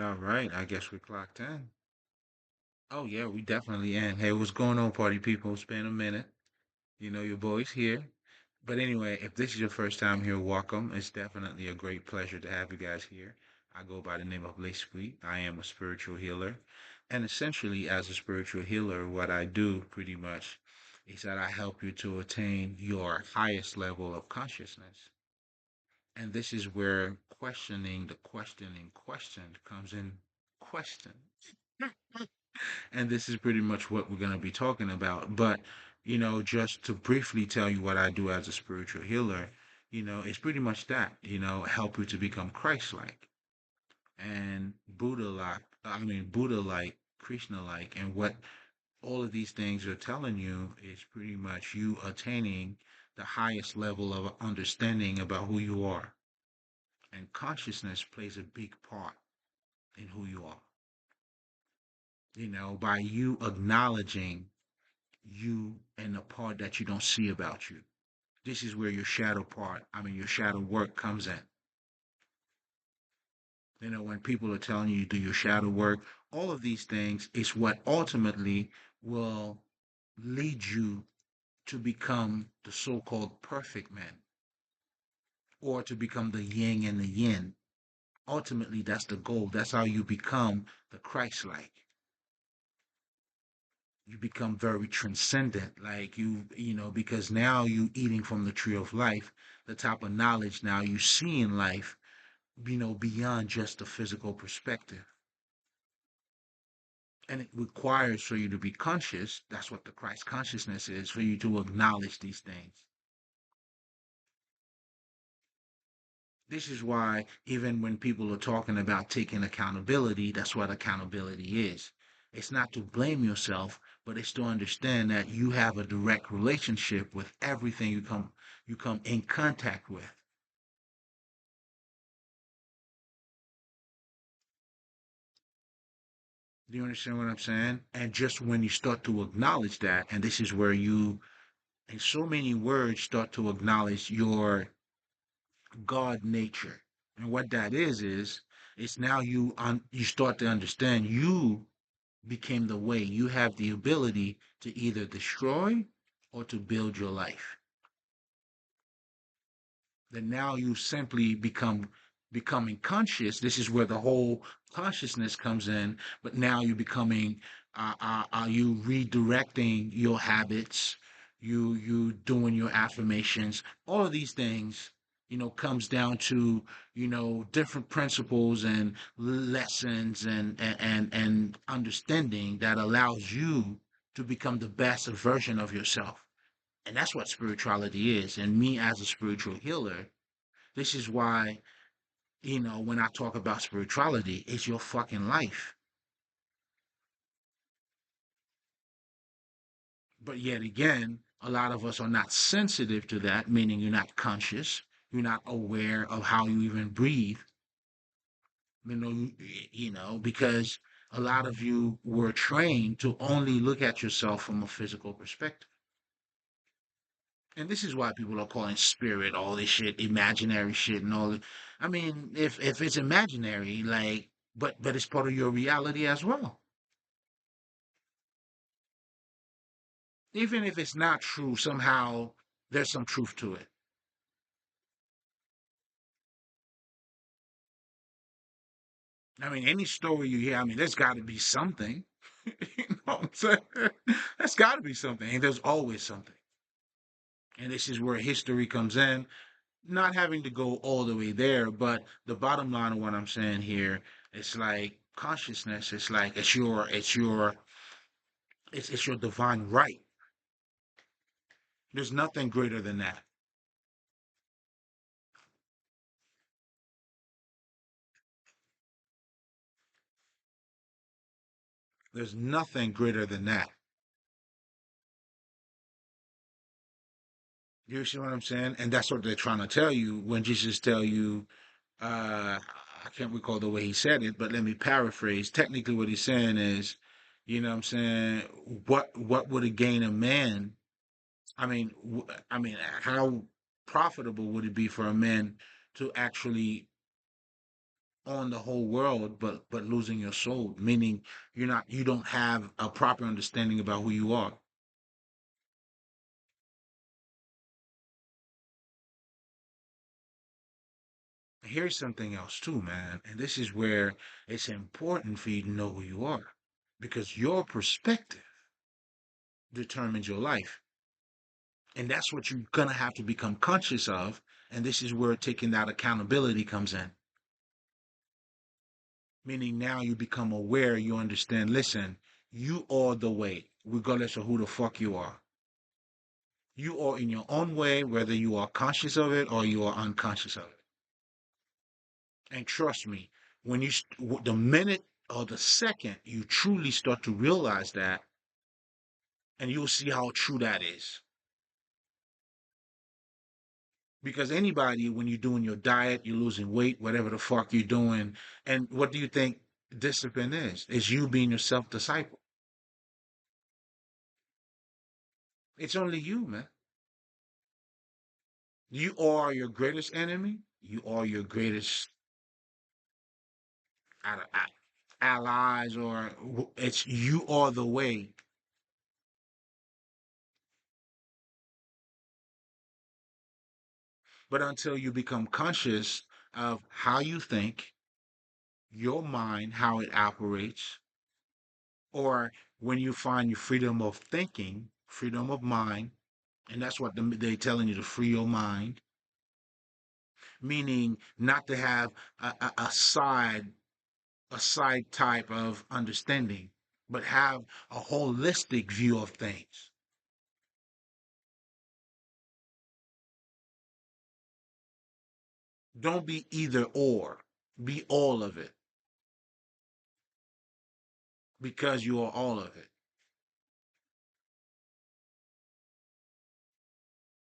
All right, I guess we're clocked in. Oh yeah, we definitely in. Hey, what's going on, party people? It's been a minute. You know your boy's here. But anyway, if this is your first time here, welcome. It's definitely a great pleasure to have you guys here. I go by the name of Lespri. I am a spiritual healer. And essentially, as a spiritual healer, what I do pretty much is that I help you to attain your highest level of consciousness. And this is where questioning the questioning question comes in question. And this is pretty much what we're going to be talking about. But, just to briefly tell you what I do as a spiritual healer, it's pretty much that, help you to become Christ-like and Buddha-like, Buddha-like, Krishna-like. And what all of these things are telling you is pretty much you attaining the highest level of understanding about who you are. And consciousness plays a big part in who you are. By you acknowledging you and the part that you don't see about you. This is where your shadow part, your shadow work comes in. When people are telling you do your shadow work, all of these things is what ultimately will lead you to become the so-called perfect man or to become the yin and the yin. Ultimately, that's the goal. That's how you become the Christ-like. You become very transcendent, like because now you eating from the tree of life, the type of knowledge now you see in life, beyond just the physical perspective. And it requires for you to be conscious. That's what the Christ consciousness is, for you to acknowledge these things. This is why even when people are talking about taking accountability, that's what accountability is. It's not to blame yourself, but it's to understand that you have a direct relationship with everything you come in contact with. Do you understand what I'm saying? And just when you start to acknowledge that, and this is where you, in so many words, start to acknowledge your God nature. And what that is it's now you start to understand you became the way. You have the ability to either destroy or to build your life. Then now you simply becoming conscious. This is where the whole consciousness comes in. But now you're becoming, are you redirecting your habits? You doing your affirmations. All of these things, comes down to different principles and lessons and understanding that allows you to become the best version of yourself. And that's what spirituality is. And me as a spiritual healer, this is why, when I talk about spirituality, it's your fucking life. But yet again, a lot of us are not sensitive to that, meaning you're not conscious, you're not aware of how you even breathe, because a lot of you were trained to only look at yourself from a physical perspective. And this is why people are calling spirit all this shit, imaginary shit, and all. If it's imaginary, like, but it's part of your reality as well. Even if it's not true, somehow there's some truth to it. Any story you hear, there's got to be something. You know what I'm saying? There's got to be something, and there's always something. And this is where history comes in. Not having to go all the way there, but the bottom line of what I'm saying here, it's like consciousness. It's like it's your divine right. There's nothing greater than that. There's nothing greater than that. You see what I'm saying? And that's what they're trying to tell you when Jesus tell you, I can't recall the way he said it, but let me paraphrase. Technically what he's saying is, what I'm saying, what would it gain a man? How profitable would it be for a man to actually on the whole world, but losing your soul, meaning you don't have a proper understanding about who you are. Here's something else too, man, and this is where it's important for you to know who you are, because your perspective determines your life, and that's what you're gonna have to become conscious of. And this is where taking that accountability comes in, meaning now you become aware, you understand. Listen, you are the way, regardless of who the fuck you are. You are in your own way, whether you are conscious of it or you are unconscious of it. And trust me, when the minute or the second you truly start to realize that, and you'll see how true that is. Because anybody, when you're doing your diet, you're losing weight, whatever the fuck you're doing, and what do you think discipline is? Is you being your self disciple. It's only you, man. You are your greatest enemy. You are your greatest allies, or it's you are the way. But until you become conscious of how you think, your mind, how it operates, or when you find your freedom of thinking, freedom of mind, and that's what they're telling you, to free your mind, meaning not to have a side type of understanding, but have a holistic view of things. Don't be either or, be all of it, because you are all of it.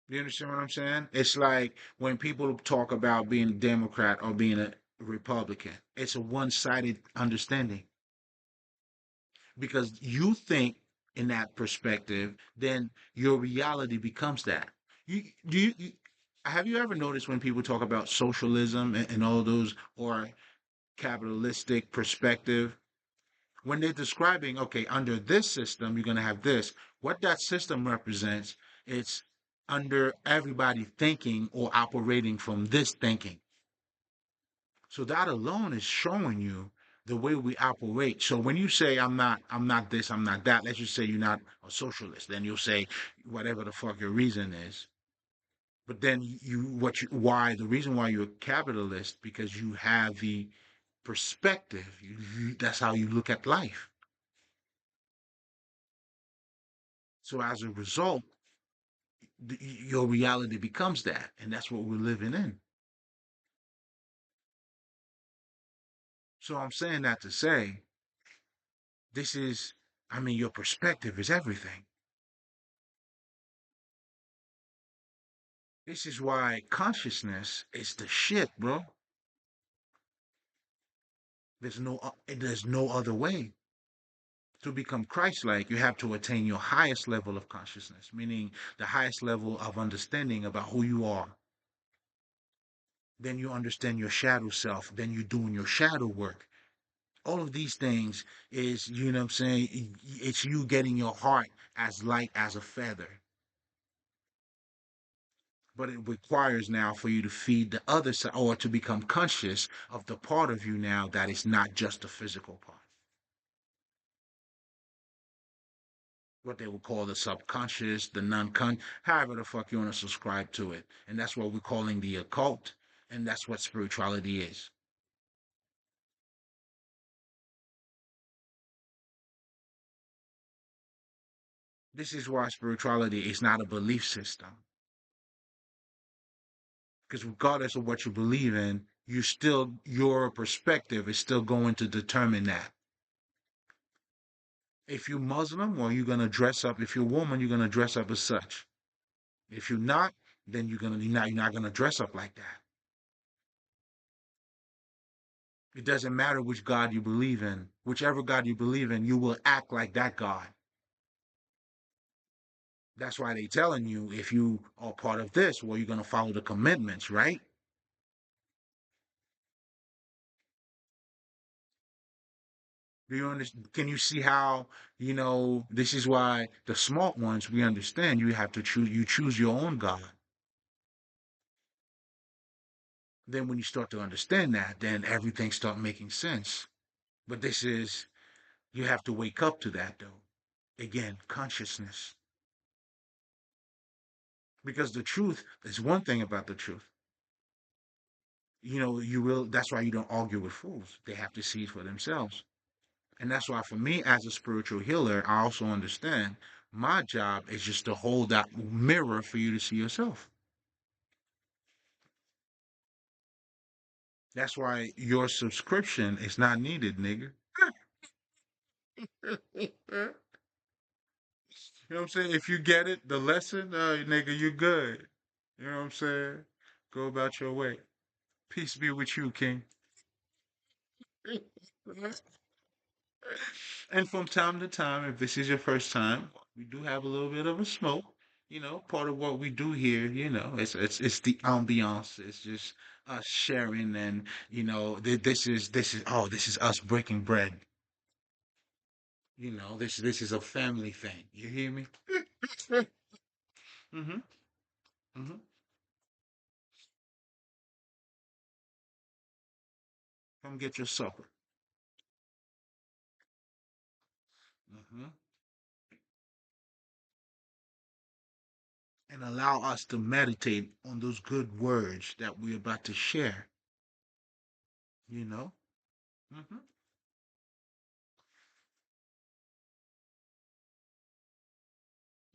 You understand what I'm saying? It's like when people talk about being a Democrat or being a Republican, it's a one sided understanding, because you think in that perspective, then your reality becomes that. You have you ever noticed when people talk about socialism and all those, or capitalistic perspective, when they're describing, okay, under this system, you're going to have this. What that system represents, it's under everybody thinking or operating from this thinking. So that alone is showing you the way we operate. So when you say I'm not this, I'm not that, let's just say you're not a socialist, then you'll say whatever the fuck your reason is. But then why the reason why you're a capitalist, because you have the perspective. That's how you look at life. So as a result, your reality becomes that, and that's what we're living in. So I'm saying that to say, this is, I mean, your perspective is everything. This is why consciousness is the shit, bro. There's no other way. To become Christ-like, you have to attain your highest level of consciousness, meaning the highest level of understanding about who you are. Then you understand your shadow self. Then you're doing your shadow work. All of these things is, you know what I'm saying? It's you getting your heart as light as a feather. But it requires now for you to feed the other side, or to become conscious of the part of you now that is not just the physical part. What they would call the subconscious, the non-con, however the fuck you want to subscribe to it. And that's what we're calling the occult. And that's what spirituality is. This is why spirituality is not a belief system. Because regardless of what you believe in, your perspective is still going to determine that. If you're Muslim, well, you're gonna dress up. If you're a woman, you're gonna dress up as such. If you're not, then you're not gonna dress up like that. It doesn't matter which God you believe in. Whichever God you believe in, you will act like that God. That's why they telling you, if you are part of this, well, you're gonna follow the commandments, right? Do you understand? Can you see how, this is why the smart ones, we understand you have to choose, you choose your own God. Then when you start to understand that, then everything start making sense. But you have to wake up to that though. Again, consciousness. Because the truth is one thing about the truth. That's why you don't argue with fools. They have to see it for themselves. And that's why for me as a spiritual healer, I also understand my job is just to hold that mirror for you to see yourself. That's why your subscription is not needed, nigga. You know what I'm saying? If you get it, the lesson, nigga, you good. You know what I'm saying? Go about your way. Peace be with you, King. And from time to time, if this is your first time, we do have a little bit of a smoke. Part of what we do here, it's the ambiance. It's just us sharing, and this is us breaking bread. This is a family thing. You hear me? Mm-hmm. Mm-hmm. Come get your supper. Mm-hmm. And allow us to meditate on those good words that we're about to share. You know. Mm-hmm.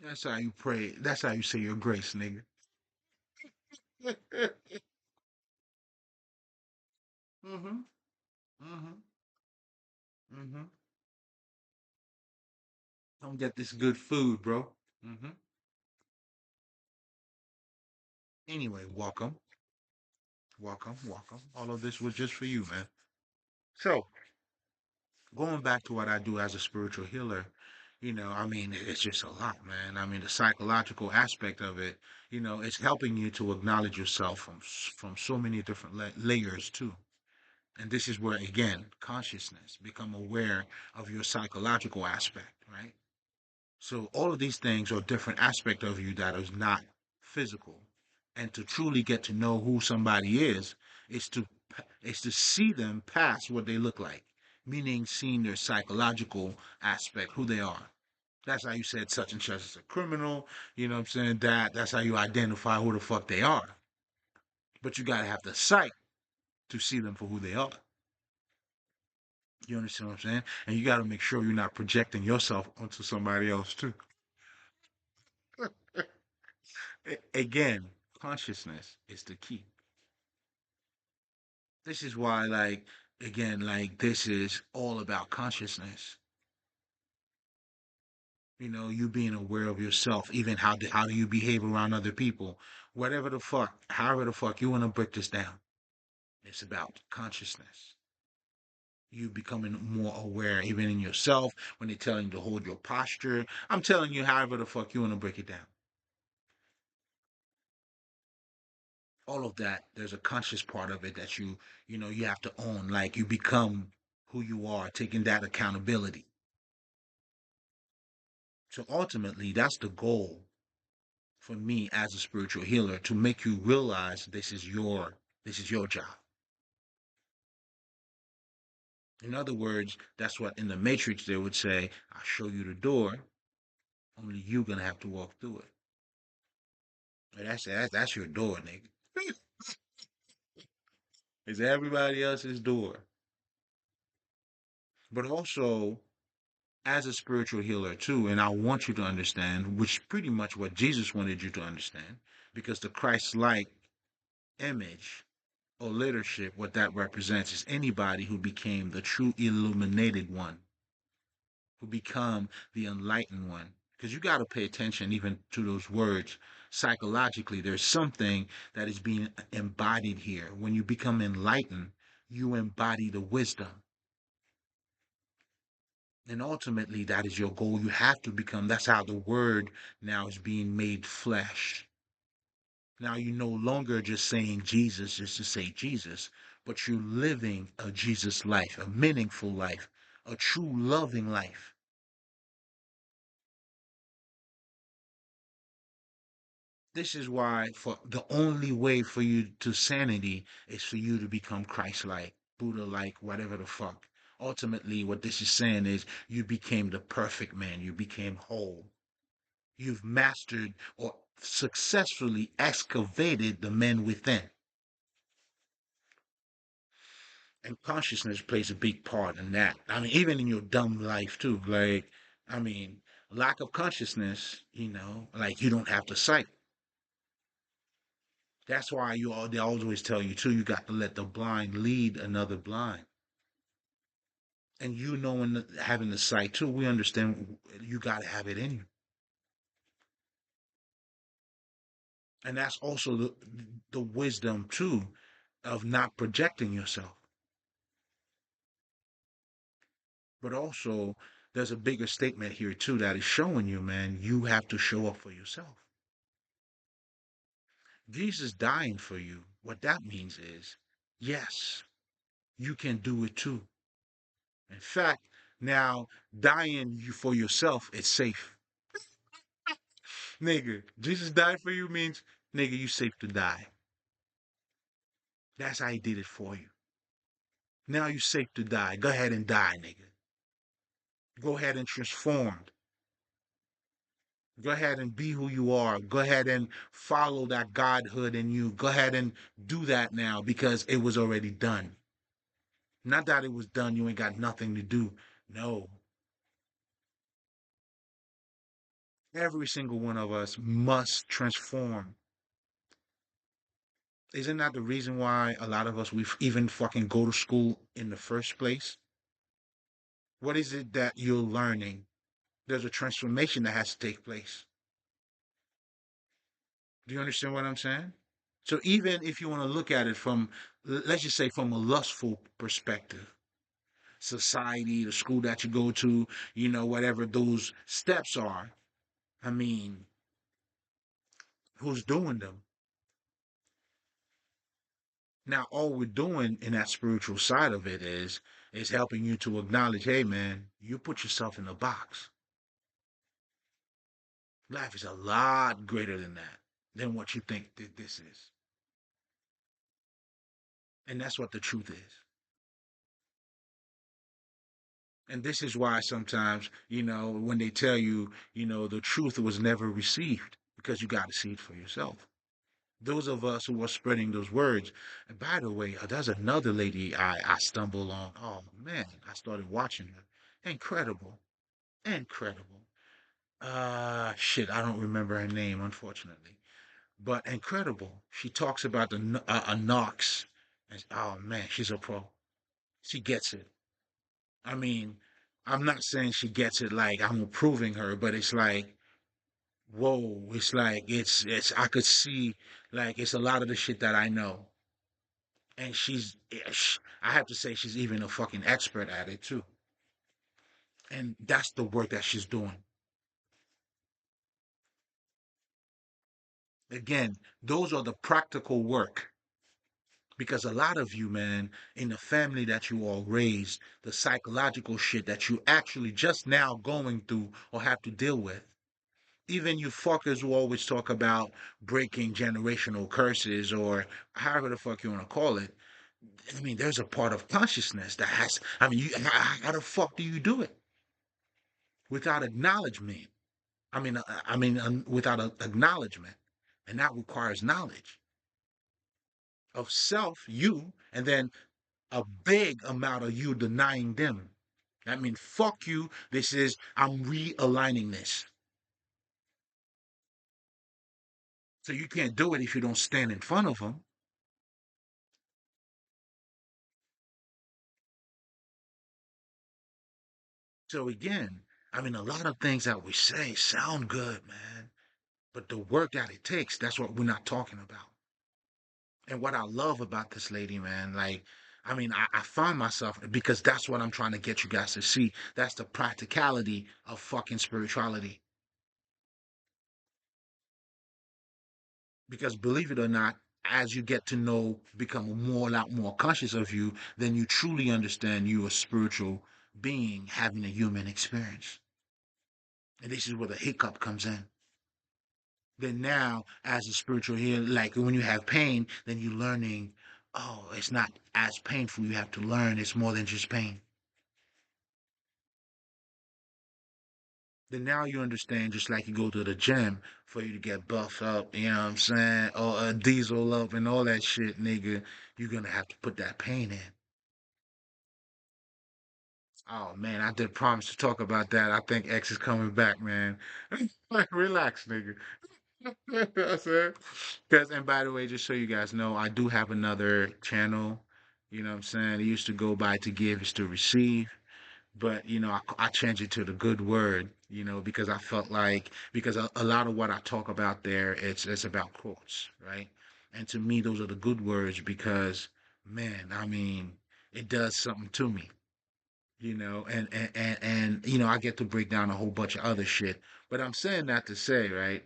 That's how you pray. That's how you say your grace, nigga. Mm-hmm. Mm-hmm. Mm-hmm. Come get this good food, bro. Mm-hmm. Anyway, welcome, welcome, welcome. All of this was just for you, man. So, going back to what I do as a spiritual healer, I mean, it's just a lot, man. I mean, the psychological aspect of it, it's helping you to acknowledge yourself from so many different layers too. And this is where, again, consciousness, become aware of your psychological aspect, right? So all of these things are different aspect of you that is not physical. And to truly get to know who somebody is to see them past what they look like, meaning seeing their psychological aspect, who they are. That's how you said such and such is a criminal. You know what I'm saying? That's how you identify who the fuck they are. But you gotta have the sight to see them for who they are. You understand what I'm saying? And you gotta make sure you're not projecting yourself onto somebody else too. Again, consciousness is the key. This is why, like, again, like, this is all about consciousness. You being aware of yourself, even how do you behave around other people, whatever the fuck, however the fuck you want to break this down. It's about consciousness. You becoming more aware, even in yourself, when they're telling you to hold your posture. I'm telling you, however the fuck you want to break it down. All of that, there's a conscious part of it that you have to own. Like you become who you are, taking that accountability. So ultimately, that's the goal for me as a spiritual healer, to make you realize this is your job. In other words, that's what in the Matrix they would say, I'll show you the door, only you gonna have to walk through it. And that's your door, nigga. It's everybody else's door. But also, as a spiritual healer too, and I want you to understand, which pretty much what Jesus wanted you to understand, because the Christ-like image or leadership, what that represents is anybody who became the true illuminated one, who become the enlightened one. Because you got to pay attention even to those words. Psychologically, there's something that is being embodied here. When you become enlightened, you embody the wisdom. And ultimately, that is your goal. You have to become, that's how the word now is being made flesh. Now you're no longer just saying Jesus just to say Jesus, but you're living a Jesus life, a meaningful life, a true loving life. This is why for the only way for you to sanity is for you to become Christ-like, Buddha-like, whatever the fuck. Ultimately, what this is saying is you became the perfect man. You became whole. You've mastered or successfully excavated the man within. And consciousness plays a big part in that. I mean, even in your dumb life too. Like, I mean, lack of consciousness, like you don't have the sight. That's why they always tell you too, you got to let the blind lead another blind. And you knowing having the sight too, we understand you got to have it in you. And that's also the wisdom too of not projecting yourself. But also there's a bigger statement here too that is showing you, man, you have to show up for yourself. Jesus dying for you, what that means is, yes, you can do it too. In fact, now dying you for yourself is safe. Nigga, Jesus died for you means, nigga, you safe to die. That's how he did it for you. Now you safe to die. Go ahead and die, nigga. Go ahead and transform. Go ahead and be who you are. Go ahead and follow that godhood in you. Go ahead and do that now because it was already done. Not that it was done, you ain't got nothing to do. No. Every single one of us must transform. Isn't that the reason why a lot of us we even fucking go to school in the first place? What is it that you're learning? There's a transformation that has to take place. Do you understand what I'm saying? So even if you want to look at it from, let's just say, from a lustful perspective, society, the school that you go to, whatever those steps are, I mean, who's doing them? Now, all we're doing in that spiritual side of it is helping you to acknowledge, hey man, you put yourself in a box. Life is a lot greater than that, than what you think that this is. And that's what the truth is. And this is why sometimes, when they tell you, the truth was never received, because you got to see it for yourself. Those of us who are spreading those words. And by the way, there's another lady I stumbled on. Oh man, I started watching her. Incredible. Incredible. Shit, I don't remember her name, unfortunately. But incredible. She talks about a Knox. And, oh man, she's a pro. She gets it. I mean, I'm not saying she gets it like I'm approving her, but it's like, whoa, it's like it's I could see like it's a lot of the shit that I know. And I have to say she's even a fucking expert at it too. And that's the work that she's doing. Again, those are the practical work. Because a lot of you, man, in the family that you all raised, the psychological shit that you actually just now going through or have to deal with. Even you fuckers who always talk about breaking generational curses or however the fuck you want to call it. I mean, there's a part of consciousness that I mean, how the fuck do you do it? Without acknowledgement. Without acknowledgement. And that requires knowledge of self, you, and then a big amount of you denying them. I mean, fuck you. This is, I'm realigning this. So you can't do it if you don't stand in front of them. So again, I mean, a lot of things that we say sound good, man. But the work that it takes, that's what we're not talking about. And what I love about this lady, man, like, I mean, I find myself, because that's what I'm trying to get you guys to see. That's the practicality of fucking spirituality. Because believe it or not, as you get to know, become a lot more conscious of you, then you truly understand you are spiritual, being having a human experience. And this is where the hiccup comes in. Then now, as a spiritual healer, like when you have pain, then you're learning, oh, it's not as painful. You have to learn it's more than just pain. Then now you understand, just like you go to the gym for you to get buffed up, you know what I'm saying? Or diesel up and all that shit, nigga. You're gonna have to put that pain in. Oh man, I did promise to talk about that. I think X is coming back, man. Relax, nigga. I said, because, and by the way, just so you guys know, I do have another channel. You know what I'm saying? It used to go by to give is to receive, but I changed it to the good word. Because I felt like because a lot of what I talk about there, it's about quotes, right? And to me, those are the good words because, man, I mean, it does something to me. And I get to break down a whole bunch of other shit. But I'm saying that to say, right?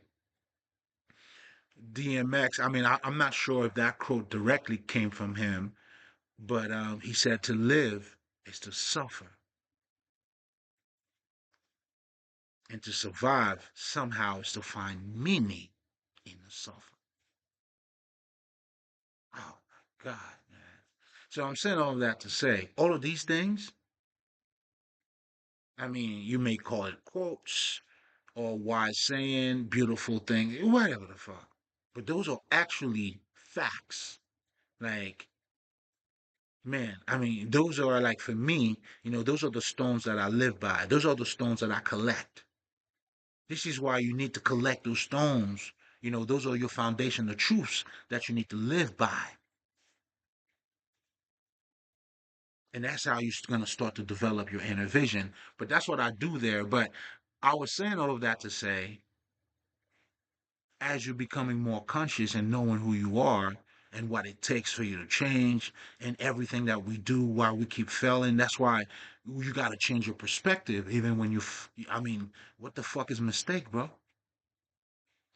DMX, I mean, I'm not sure if that quote directly came from him, but he said to live is to suffer, and to survive somehow is to find meaning in the suffer. Oh my God, man. So I'm saying all of that to say, all of these things, I mean, you may call it quotes or wise saying, beautiful thing, whatever the fuck. But those are actually facts. Like, man, I mean, those are like for me, those are the stones that I live by. Those are the stones that I collect. This is why you need to collect those stones. Those are your foundation, the truths that you need to live by. And that's how you're going to start to develop your inner vision. But that's what I do there. But I was saying all of that to say, as you're becoming more conscious and knowing who you are and what it takes for you to change and everything that we do while we keep failing, that's why you got to change your perspective even when I mean, what the fuck is mistake, bro?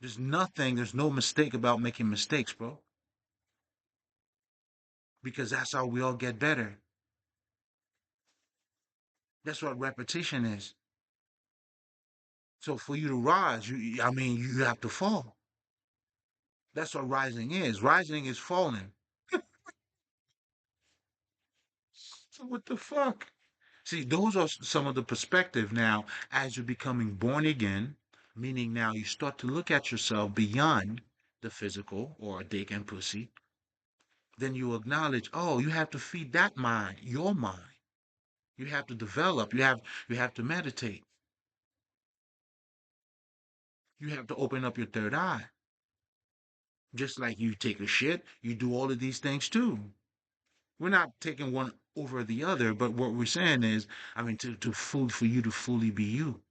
There's no mistake about making mistakes, bro, because that's how we all get better. That's what repetition is. So for you to rise, I mean, you have to fall. That's what rising is. Rising is falling. So what the fuck? See, those are some of the perspective now as you're becoming born again, meaning now you start to look at yourself beyond the physical or dick and pussy. Then you acknowledge, oh, you have to feed that mind, your mind. You have to develop. You have to meditate. You have to open up your third eye. Just like you take a shit, you do all of these things too. We're not taking one over the other, but what we're saying is, I mean, for you to fully be you,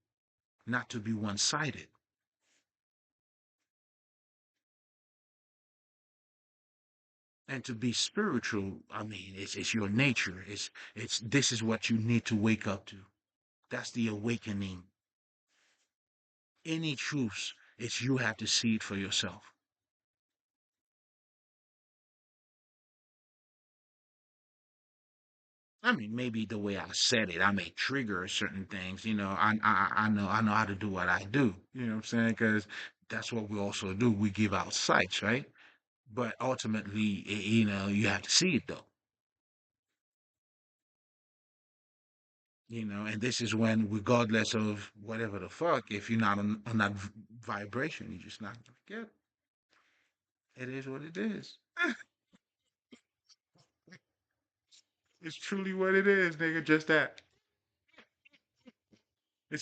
not to be one-sided. And to be spiritual, I mean, it's your nature. It's this is what you need to wake up to. That's the awakening. Any truths, it's you have to see it for yourself. I mean, maybe the way I said it, I may trigger certain things. I know how to do what I do. You know what I'm saying? Because that's what we also do. We give out sights, right? But ultimately, you have to see it though. And this is when, regardless of whatever the fuck, if you're not on that vibration, you're just not gonna get it. It is what it is. It's truly what it is, nigga. Just that.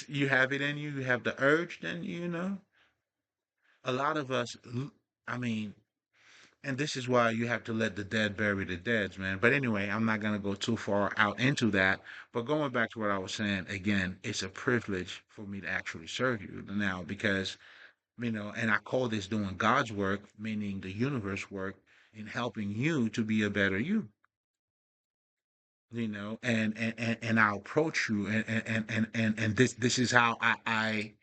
You have it in you. You have the urge. Then a lot of us. I mean, and this is why you have to let the dead bury the dead, man. But anyway, I'm not gonna go too far out into that. But going back to what I was saying again, it's a privilege for me to actually serve you now because and I call this doing God's work, meaning the universe work, in helping you to be a better you. And I'll approach you, and this is how I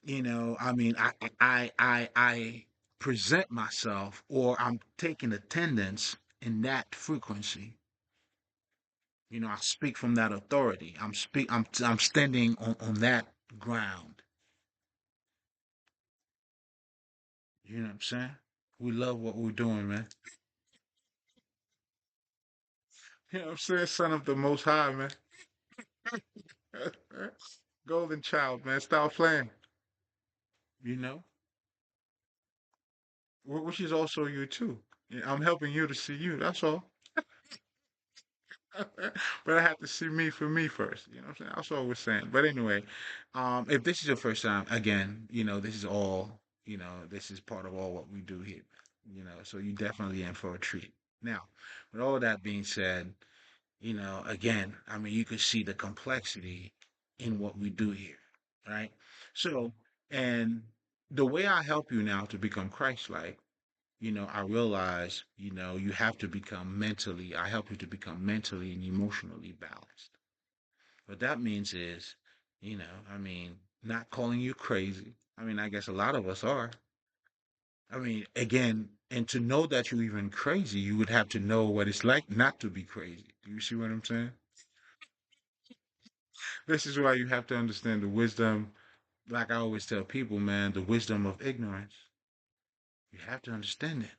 mean, I present myself, or I'm taking attendance in that frequency. I speak from that authority. I'm standing on that ground. You know what I'm saying? We love what we're doing, man. You know what I'm saying? Son of the Most High, man. Golden child, man. Stop playing. You know, which is also you too. Yeah, I'm helping you to see you. That's all. But I have to see me for me first. You know what I'm saying? That's all we're saying. But anyway, if this is your first time, again, this is all, this is part of all what we do here. So you definitely in for a treat. Now, with all that being said, again, I mean, you could see the complexity in what we do here, right? So, and the way I help you now to become Christ-like, I realize, you have to become mentally, I help you to become mentally and emotionally balanced. What that means is, I mean, not calling you crazy. I mean, I guess a lot of us are. I mean, again, and to know that you're even crazy, you would have to know what it's like not to be crazy. Do you see what I'm saying? This is why you have to understand the wisdom, like I always tell people, man, the wisdom of ignorance. You have to understand it.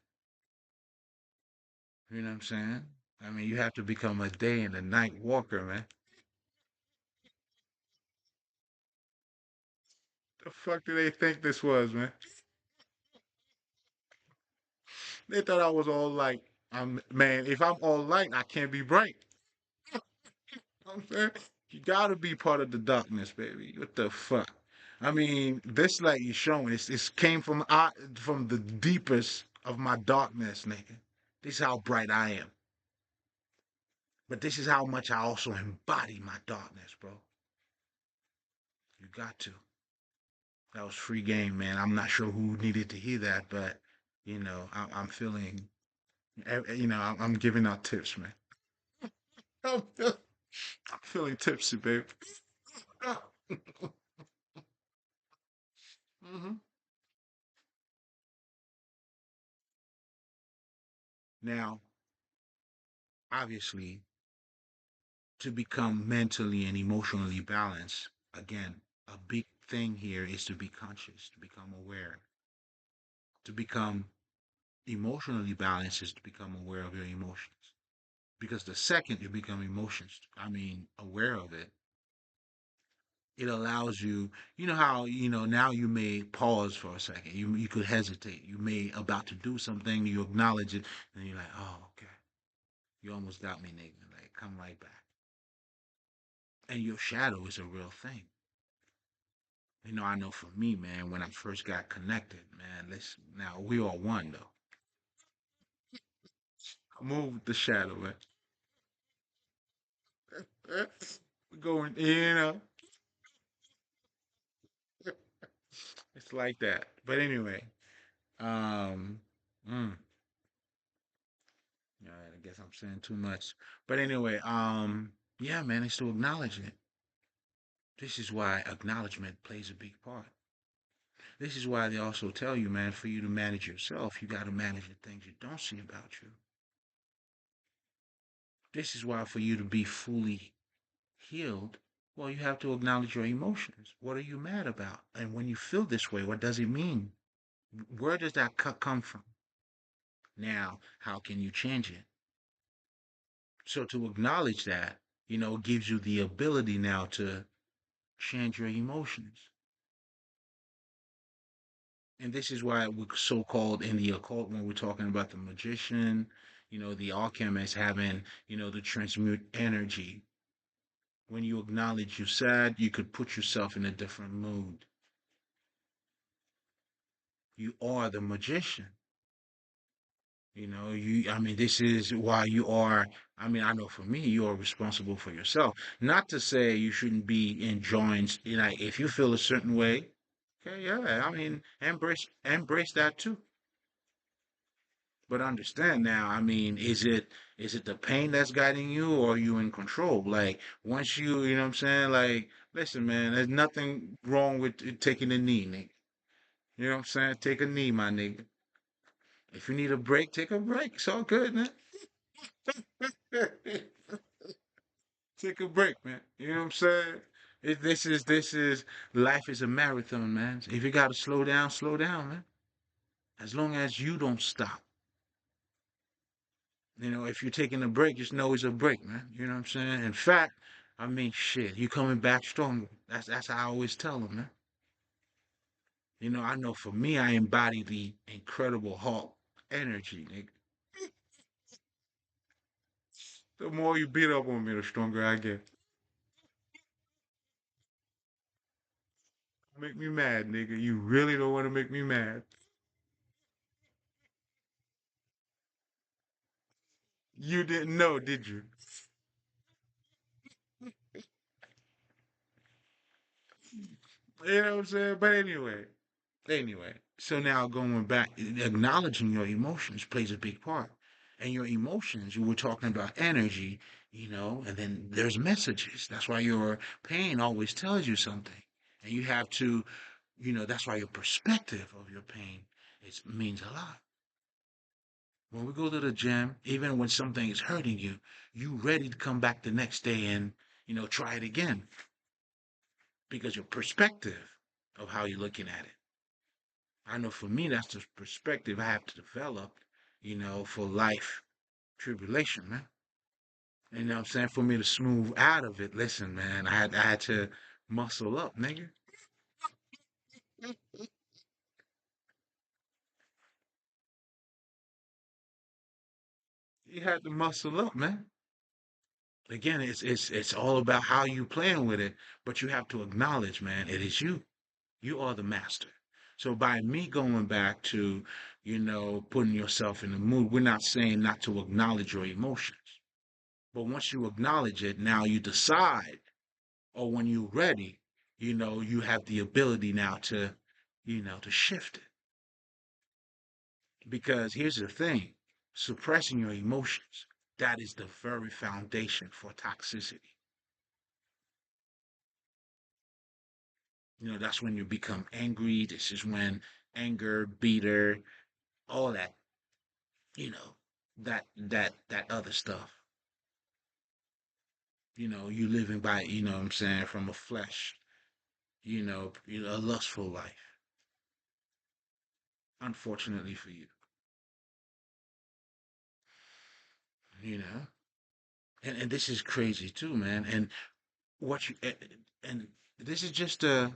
You know what I'm saying? I mean, you have to become a day and a night walker, man. The fuck do they think this was, man? They thought I was all light. Man, if I'm all light, I can't be bright. You know what I'm saying? You gotta be part of the darkness, baby. What the fuck? I mean, this light you're showing, it's came from the deepest of my darkness, nigga. This is how bright I am. But this is how much I also embody my darkness, bro. You got to. That was free game, man. I'm not sure who needed to hear that, but I'm feeling, I'm giving out tips, man. I'm, feel, I'm feeling tipsy, babe. hmm Now, obviously, to become mentally and emotionally balanced, again, a big thing here is to be conscious, to become aware. To become emotionally balanced is to become aware of your emotions. Because the second you become aware of it, it allows you, how, now you may pause for a second. You could hesitate. You may about to do something, you acknowledge it, and you're like, oh, okay. You almost got me, nigga. Like, come right back. And your shadow is a real thing. I know for me, man, when I first got connected, man, listen, now we are one though. I move with the shadow, man. We're going, it's like that. But anyway, um, mm, all right, I guess I'm saying too much. But anyway, yeah, man, it's to acknowledge it. This is why acknowledgement plays a big part. This is why they also tell you, man, for you to manage yourself, you got to manage the things you don't see about you. This is why for you to be fully healed, well, you have to acknowledge your emotions. What are you mad about? And when you feel this way, what does it mean? Where does that come from? Now, how can you change it? So to acknowledge that, gives you the ability now to change your emotions. And this is why we're so called in the occult when we're talking about the magician, the alchemist having, the transmute energy. When you acknowledge you're sad, you could put yourself in a different mood. You are the magician. I mean, this is why you are, I mean, I know for me, you are responsible for yourself. Not to say you shouldn't be enjoying, if you feel a certain way, okay, yeah, I mean, embrace that too. But understand now, I mean, is it the pain that's guiding you or are you in control? Like, once you know what I'm saying? Like, listen, man, there's nothing wrong with taking a knee, nigga. You know what I'm saying? Take a knee, my nigga. If you need a break, take a break. It's all good, man. Take a break, man. You know what I'm saying? This is life is a marathon, man. If you gotta slow down, man. As long as you don't stop. If you're taking a break, just know it's a break, man. You know what I'm saying? In fact, I mean, shit, you coming back stronger. That's how I always tell them, man. I know for me, I embody the incredible Hulk energy, nigga. The more you beat up on me, the stronger I get. Make me mad, nigga. You really don't want to make me mad. You didn't know, did you? You know what I'm saying? But anyway. So now going back, acknowledging your emotions plays a big part. And your emotions, you were talking about energy, and then there's messages. That's why your pain always tells you something. And you have to, that's why your perspective of your pain means a lot. When we go to the gym, even when something is hurting you, you ready to come back the next day and, try it again because your perspective of how you're looking at it. I know for me, that's the perspective I have to develop, for life tribulation, man. You know what I'm saying? For me to smooth out of it, listen, man, I had to muscle up, nigga. You had to muscle up, man. Again, it's all about how you playing with it, but you have to acknowledge, man, it is you. You are the master. So by me going back to, putting yourself in the mood, we're not saying not to acknowledge your emotions. But once you acknowledge it, now you decide, or when you're ready, you have the ability now to shift it. Because here's the thing, suppressing your emotions, that is the very foundation for toxicity. That's when you become angry. This is when anger, bitter, all that, you know, that other stuff. You living by, what I'm saying, from a flesh, a lustful life, unfortunately for you, you know. And this is crazy too, man. And what you and this is just a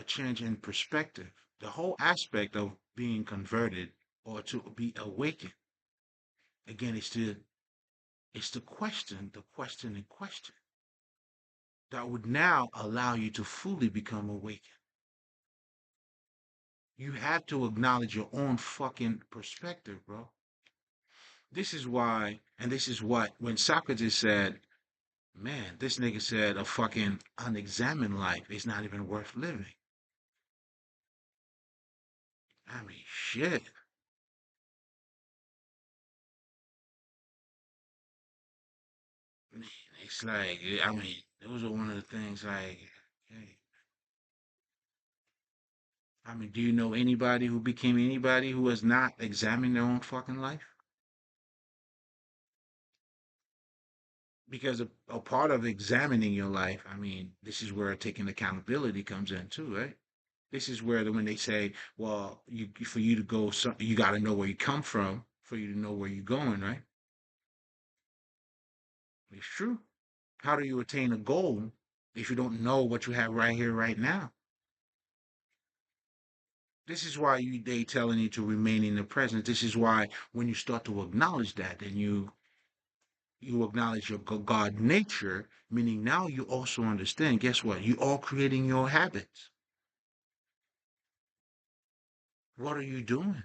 change in perspective. The whole aspect of being converted or to be awakened, again, it's the question, in question that would now allow you to fully become awakened. You have to acknowledge your own fucking perspective, bro. This is why, and this is what, when Socrates said, man, this nigga said a fucking unexamined life is not even worth living. I mean, shit. It's like, I mean, those are one of the things like, hey, I mean, do you know anybody who became anybody who has not examined their own fucking life? Because a part of examining your life, I mean, this is where taking accountability comes in too, right? This is where when they say, well, for you to go, you got to know where you come from for you to know where you're going, right? It's true. How do you attain a goal if you don't know what you have right here, right now? This is why they telling you to remain in the present. This is why when you start to acknowledge that, then you acknowledge your God nature, meaning now you also understand. Guess what? You are creating your habits. What are you doing?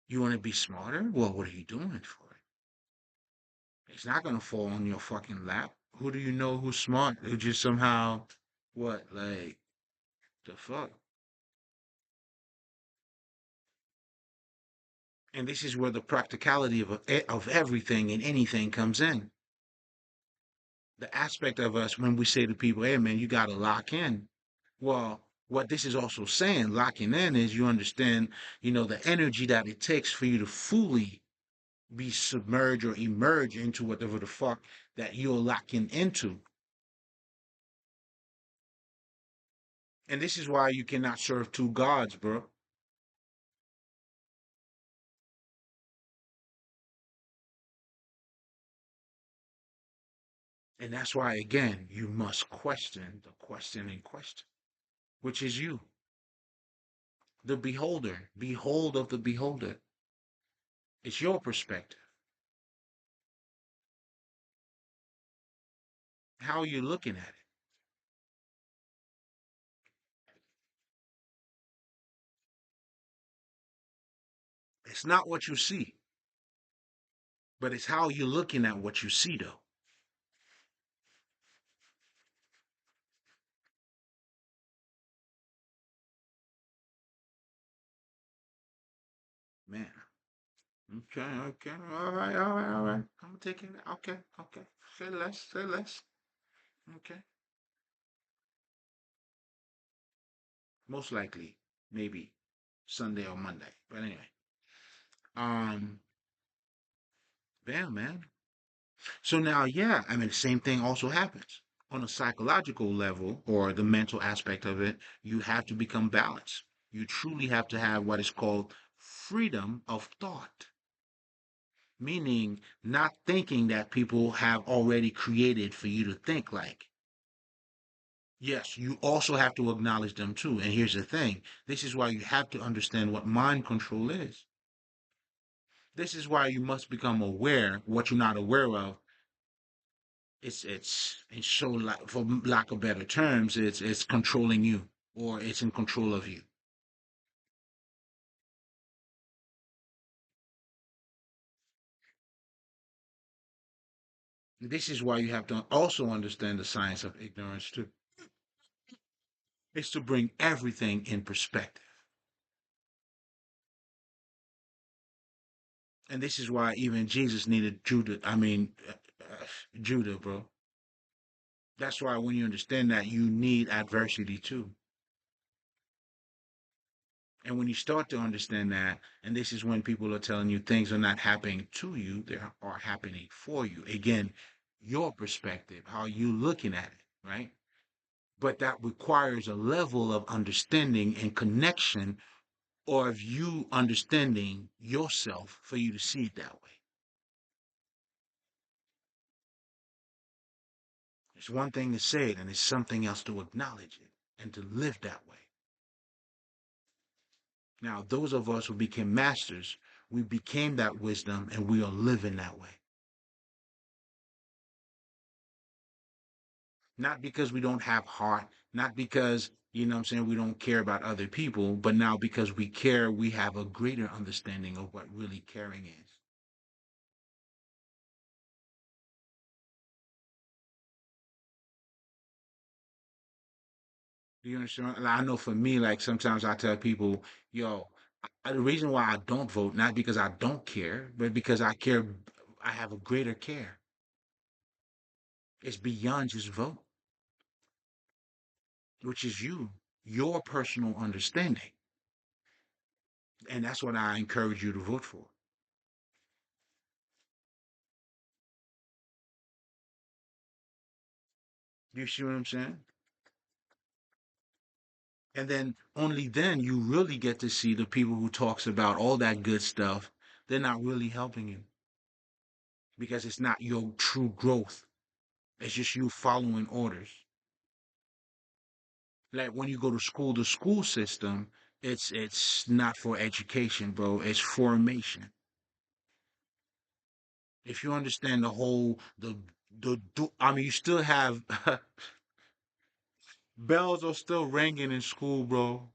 You want to be smarter? Well, what are you doing for it? It's not gonna fall on your fucking lap. Who do you know who's smart? Who just somehow, what, like the fuck? And this is where the practicality of everything and anything comes in. The aspect of us when we say to people, "Hey, man, you gotta lock in." Well, what this is also saying, locking in, is you understand, the energy that it takes for you to fully be submerged or emerge into whatever the fuck that you're locking into. And this is why you cannot serve two gods, bro. And that's why, again, you must question the question in question, which is you, the beholder. Behold of the beholder. It's your perspective. How are you looking at it? It's not what you see, but it's how you're looking at what you see, though. Man. Okay, okay. All right, all right, all right. I'm taking it. Okay, okay. Say less, say less. Okay. Most likely, maybe Sunday or Monday. But anyway, um, damn, man. So now, yeah, I mean, the same thing also happens on a psychological level or the mental aspect of it. You have to become balanced. You truly have to have what is called freedom of thought, meaning not thinking that people have already created for you to think like. Yes, you also have to acknowledge them too. And here's the thing, this is why you have to understand what mind control is. This is why you must become aware what you're not aware of. It's so like for lack of better terms, it's controlling you or it's in control of you. This is why you have to also understand the science of ignorance too. It's to bring everything in perspective. And this is why even Jesus needed Judah. Judah, bro. That's why when you understand that, you need adversity too. And when you start to understand that, and this is when people are telling you things are not happening to you, they are happening for you. Again, your perspective, how you looking at it, right? But that requires a level of understanding and connection, or of you understanding yourself for you to see it that way. It's one thing to say it, and it's something else to acknowledge it and to live that way. Now, those of us who became masters, we became that wisdom and we are living that way. Not because we don't have heart, not because, you know what I'm saying, we don't care about other people, but now because we care, we have a greater understanding of what really caring is. Do you understand? Like, I know for me, like sometimes I tell people, yo, the reason why I don't vote, not because I don't care, but because I care, I have a greater care. It's beyond just vote, which is you, your personal understanding. And that's what I encourage you to vote for. You see what I'm saying? And then only then you really get to see the people who talks about all that good stuff. They're not really helping you because it's not your true growth. It's just you following orders. Like when you go to school, the school system, it's not for education, bro. It's formation. If you understand the whole I mean, you still have bells are still ringing in school, bro.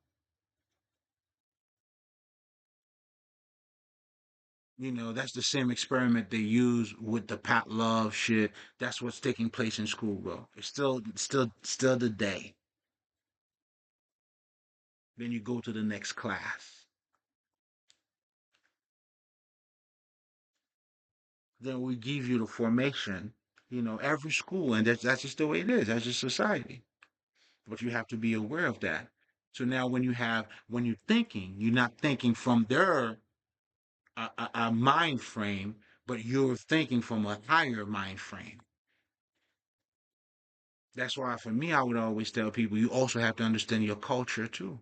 You know, that's the same experiment they use with the Pat Love shit. That's what's taking place in school, bro. It's still the day. Then you go to the next class. Then we give you the formation, you know, every school, and that's just the way it is. That's just society. But you have to be aware of that. So now when you're thinking, you're not thinking from their a mind frame, but you're thinking from a higher mind frame. That's why for me, I would always tell people you also have to understand your culture too.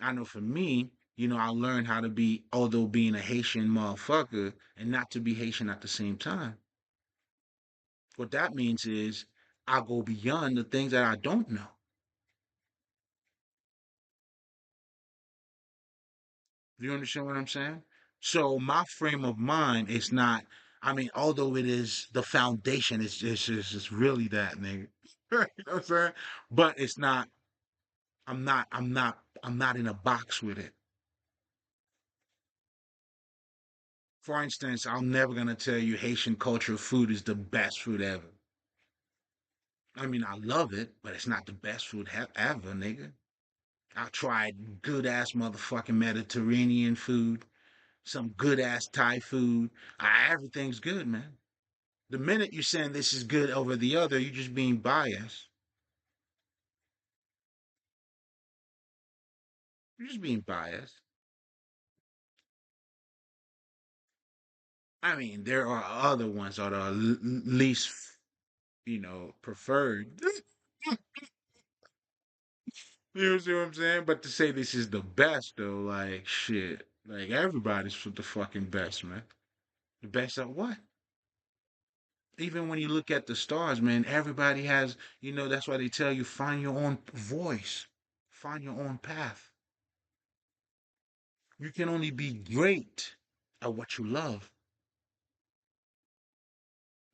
I know for me, I learned how to be, although being a Haitian motherfucker, and not to be Haitian at the same time. What that means is I go beyond the things that I don't know. Do you understand what I'm saying? So my frame of mind is not, I mean, although it is the foundation, it's really that, nigga. You know what I'm saying? But it's not, I'm not in a box with it. For instance, I'm never gonna tell you Haitian cultural food is the best food ever. I mean, I love it, but it's not the best food ever, nigga. I tried good ass motherfucking Mediterranean food, some good ass Thai food. Everything's good, man. The minute you're saying this is good over the other, you're just being biased. You're just being biased. I mean, there are other ones that are least, preferred. You see what I'm saying? But to say this is the best though, like shit, like everybody's for the fucking best, man. The best at what? Even when you look at the stars, man, everybody has, that's why they tell you find your own voice, find your own path. You can only be great at what you love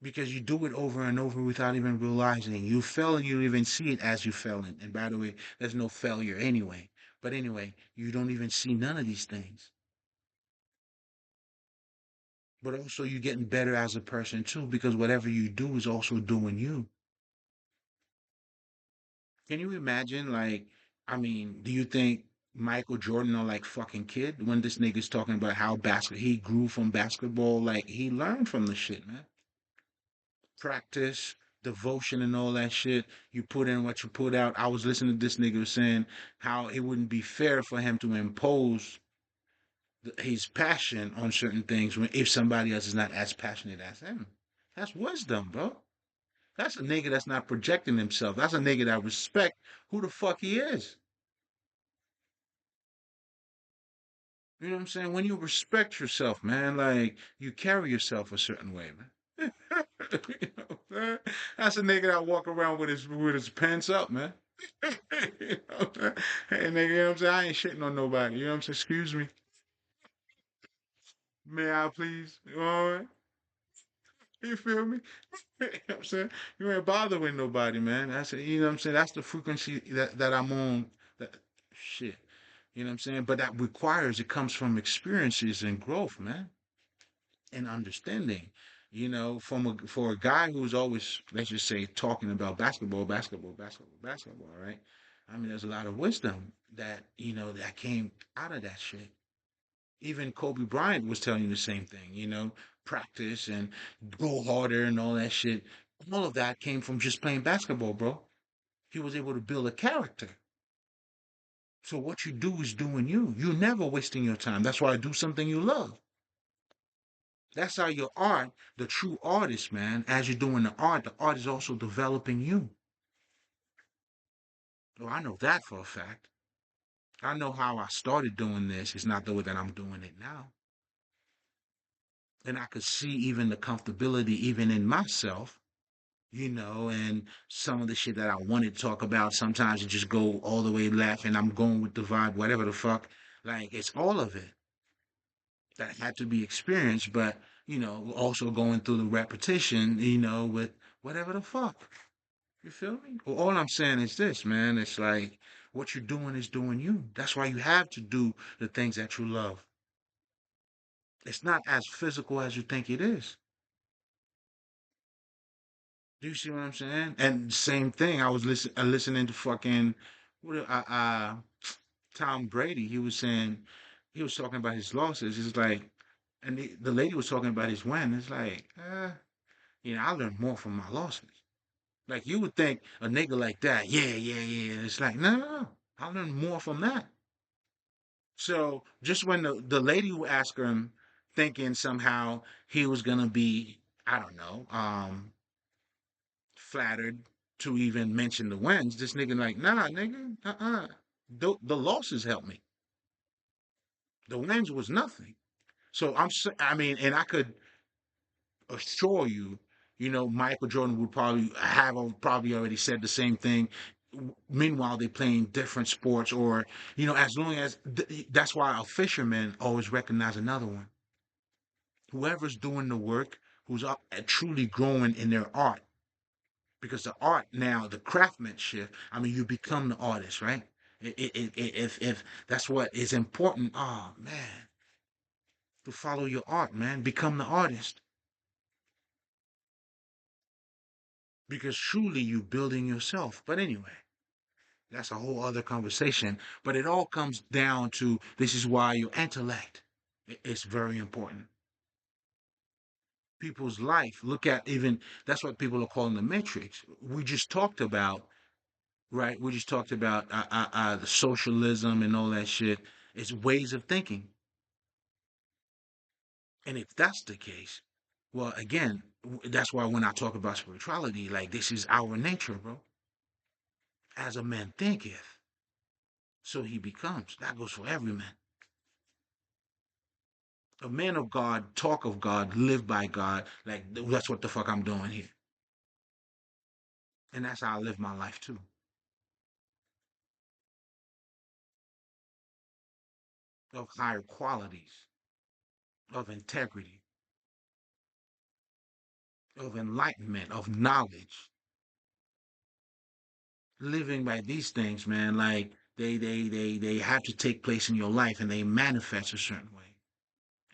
because you do it over and over without even realizing you fell and you don't even see it as you fell in. And by the way, there's no failure anyway. But anyway, you don't even see none of these things. But also you're getting better as a person too because whatever you do is also doing you. Can you imagine, like, I mean, do you think Michael Jordan a like fucking kid when this nigga's talking about how he grew from basketball? Like, he learned from the shit, man. Practice, devotion, and all that shit. You put in what you put out. I was listening to this nigga saying how it wouldn't be fair for him to impose his passion on certain things when if somebody else is not as passionate as him. That's wisdom, bro. That's a nigga that's not projecting himself. That's a nigga that respect who the fuck he is. You know what I'm saying? When you respect yourself, man, like you carry yourself a certain way, man. You know what I'm saying? That's a nigga that walk around with his pants up, man. You know what I'm saying? Hey, nigga, you know what I'm saying? I ain't shitting on nobody. You know what I'm saying? Excuse me. May I please? You all right? You feel me? You know what I'm saying? You ain't bothering nobody, man. You know what I'm saying? That's the frequency that I'm on. That shit. You know what I'm saying? But that requires it comes from experiences and growth, man, and understanding. For a guy who's always, let's just say, talking about basketball, basketball, basketball, basketball, right? I mean, there's a lot of wisdom that came out of that shit. Even Kobe Bryant was telling you the same thing, practice and go harder and all that shit. All of that came from just playing basketball, bro. He was able to build a character. So what you do is doing you. You're never wasting your time. That's why I do something you love. That's how your art, the true artist, man, as you're doing the art is also developing you. Oh, I know that for a fact. I know how I started doing this. It's not the way that I'm doing it now. And I could see even the comfortability even in myself, and some of the shit that I wanted to talk about. Sometimes it just go all the way left and I'm going with the vibe, whatever the fuck. Like it's all of it that had to be experienced, but also going through the repetition, with whatever the fuck. You feel me? Well, all I'm saying is this, man. It's like what you're doing is doing you. That's why you have to do the things that you love. It's not as physical as you think it is. Do you see what I'm saying? And same thing. I was listening to fucking Tom Brady. He was talking about his losses. It's like, and the lady was talking about his win. It's like, I learned more from my losses. Like you would think a nigga like that, yeah, yeah, yeah. It's like, no, no, no. I learned more from that. So just when the lady would ask him, thinking somehow he was gonna be, I don't know, flattered to even mention the wins. This nigga like, nah, nigga, the losses helped me. The wins was nothing. So I mean, and I could assure you, Michael Jordan would probably already said the same thing. Meanwhile, they playing different sports, or as long as that's why a fisherman always recognize another one. Whoever's doing the work, who's up truly growing in their art, because the art now, the craftsmanship. I mean, you become the artist, right? If that's what is important, oh man, to follow your art, man, become the artist, because truly you building yourself. But anyway, that's a whole other conversation. But it all comes down to this is why your intellect is very important. People's life, look at even that's what people are calling the matrix. We just talked about, right? We just talked about the socialism and all that shit. It's ways of thinking. And if that's the case, well, again, that's why when I talk about spirituality, like this is our nature, bro. As a man thinketh, so he becomes. That goes for every man. A man of God, talk of God, live by God. Like that's what the fuck I'm doing here. And that's how I live my life too. Of higher qualities, of integrity, of enlightenment, of knowledge. Living by these things, man, like they have to take place in your life and they manifest a certain way.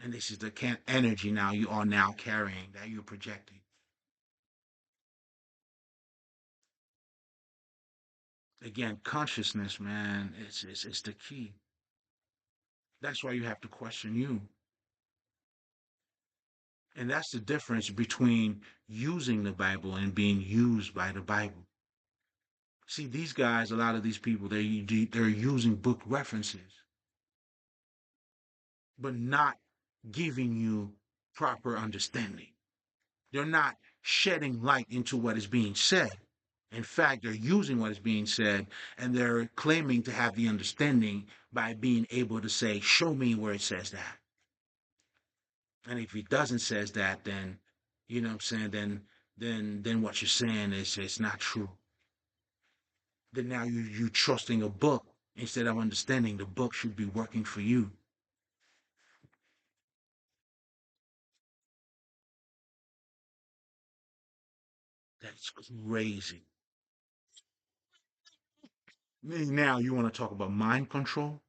And this is the energy now you are now carrying that you're projecting. Again, consciousness, man, it's the key. That's why you have to question you. And that's the difference between using the Bible and being used by the Bible. See, these guys, a lot of these people, they're using book references, but not giving you proper understanding. They're not shedding light into what is being said. In fact, they're using what is being said and they're claiming to have the understanding by being able to say, show me where it says that. And if it doesn't says that, then you know what I'm saying, then what you're saying is it's not true. Then now you trusting a book instead of understanding the book should be working for you. That's crazy. Now you want to talk about mind control?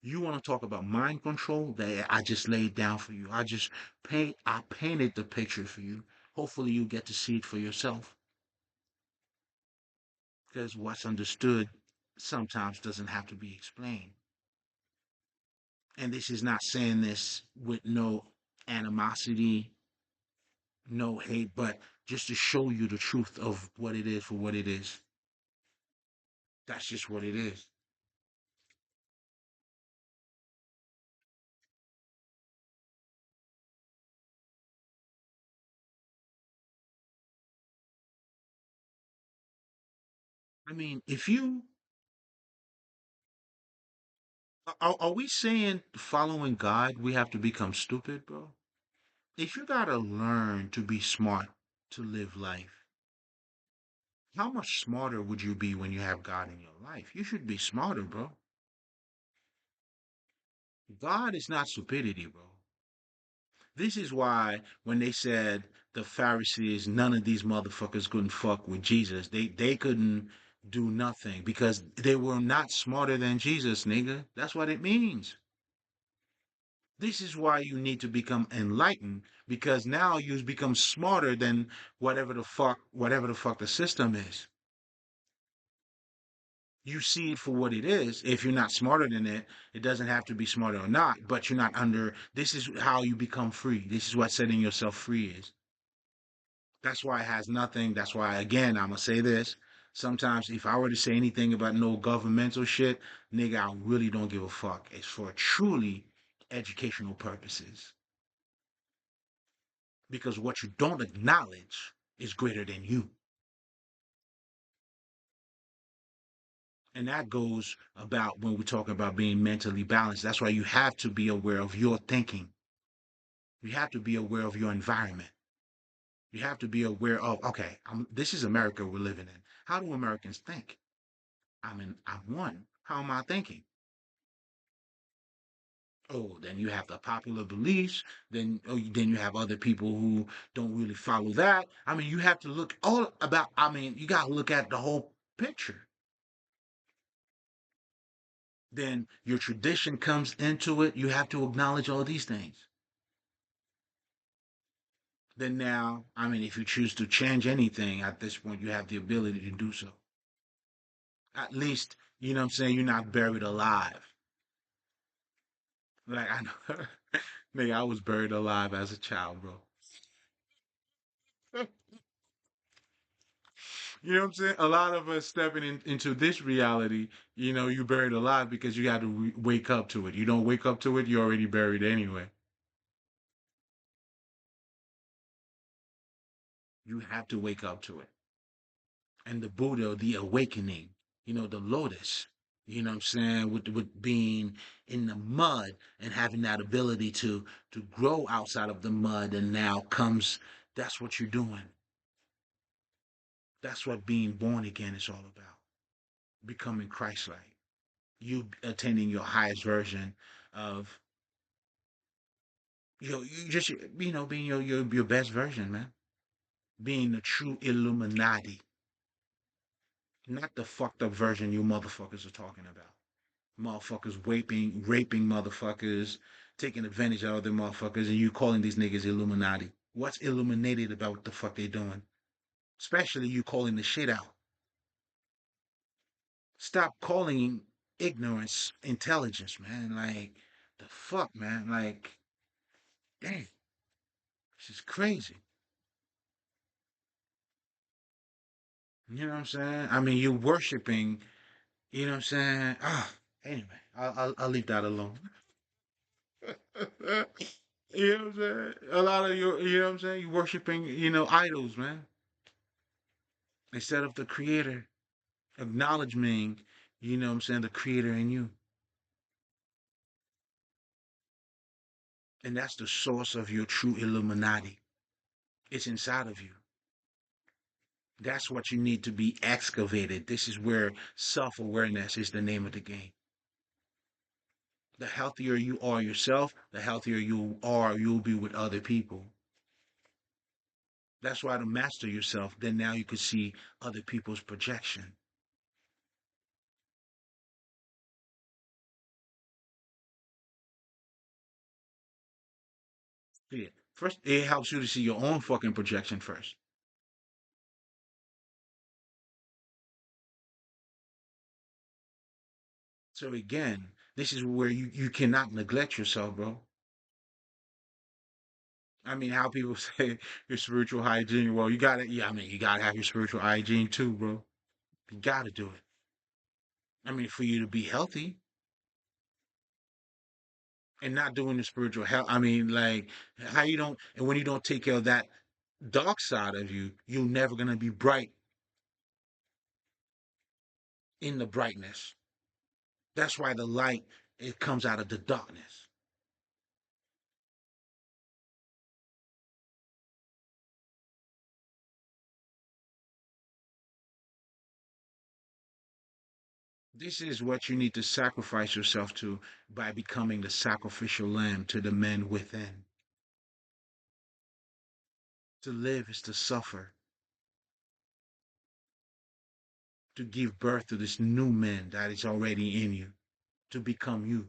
You want to talk about mind control that I just laid down for you. I painted the picture for you. Hopefully you get to see it for yourself. Because what's understood sometimes doesn't have to be explained. And this is not saying this with no animosity, no hate, but just to show you the truth of what it is for what it is. That's just what it is. I mean, if you are we saying following God, we have to become stupid, bro? If you gotta learn to be smart to live life, how much smarter would you be when you have God in your life? You should be smarter, bro. God is not stupidity, bro. This is why when they said the Pharisees, none of these motherfuckers couldn't fuck with Jesus. They couldn't do nothing because they were not smarter than Jesus, nigga. That's what it means. This is why you need to become enlightened because now you become smarter than whatever the fuck the system is. You see it for what it is. If you're not smarter than it, it doesn't have to be smarter or not, but you're not under. This is how you become free. This is what setting yourself free is. That's why it has nothing. That's why, again, I'm going to say this. Sometimes if I were to say anything about no governmental shit, nigga, I really don't give a fuck. It's for truly educational purposes. Because what you don't acknowledge is greater than you. And that goes about when we talk about being mentally balanced. That's why you have to be aware of your thinking. You have to be aware of your environment. You have to be aware of, okay, this is America we're living in. How do Americans think? I'm one. How am I thinking? Oh, then you have the popular beliefs. Then you have other people who don't really follow that. I mean, you have to look all about. I mean, you got to look at the whole picture. Then your tradition comes into it. You have to acknowledge all these things. Then now, I mean, if you choose to change anything at this point, you have the ability to do so. At least, you know what I'm saying, you're not buried alive. Like I know, nigga, I was buried alive as a child, bro. You know what I'm saying? A lot of us stepping into this reality, you buried alive because you got to wake up to it. You don't wake up to it, you're already buried anyway. You have to wake up to it. And the Buddha, the awakening, the lotus, you know what I'm saying, with being in the mud and having that ability to grow outside of the mud, and now comes, that's what you're doing. That's what being born again is all about. Becoming Christ-like. You attaining your highest version of, you just, being your best version, man. Being the true Illuminati. Not the fucked up version you motherfuckers are talking about. Motherfuckers raping motherfuckers, taking advantage of other motherfuckers, and you calling these niggas Illuminati. What's illuminated about what the fuck they doing? Especially you calling the shit out. Stop calling ignorance intelligence, man. Like, the fuck, man. Like, damn, this is crazy. You know what I'm saying? I mean, you're worshiping, you know what I'm saying? Anyway, I'll leave that alone. You know what I'm saying? A lot of you know what I'm saying? You worshiping, idols, man, instead of the creator, acknowledging, you know what I'm saying, the creator in you. And that's the source of your true Illuminati. It's inside of you. That's what you need to be excavated. This is where self awareness is the name of the game. The healthier you are yourself, the healthier you are, you'll be with other people. That's why to master yourself, then now you can see other people's projection. Yeah. First, it helps you to see your own fucking projection first. So again, this is where you cannot neglect yourself, bro. I mean, how people say your spiritual hygiene. Well, you gotta, yeah, I mean, you gotta have your spiritual hygiene too, bro. You gotta do it. I mean, for you to be healthy and not doing the spiritual health. I mean, like, how you don't, and when you don't take care of that dark side of you, you're never gonna be bright in the brightness. That's why the light, it comes out of the darkness. This is what you need to sacrifice yourself to by becoming the sacrificial lamb to the men within. To live is to suffer, to give birth to this new man that is already in you, to become you.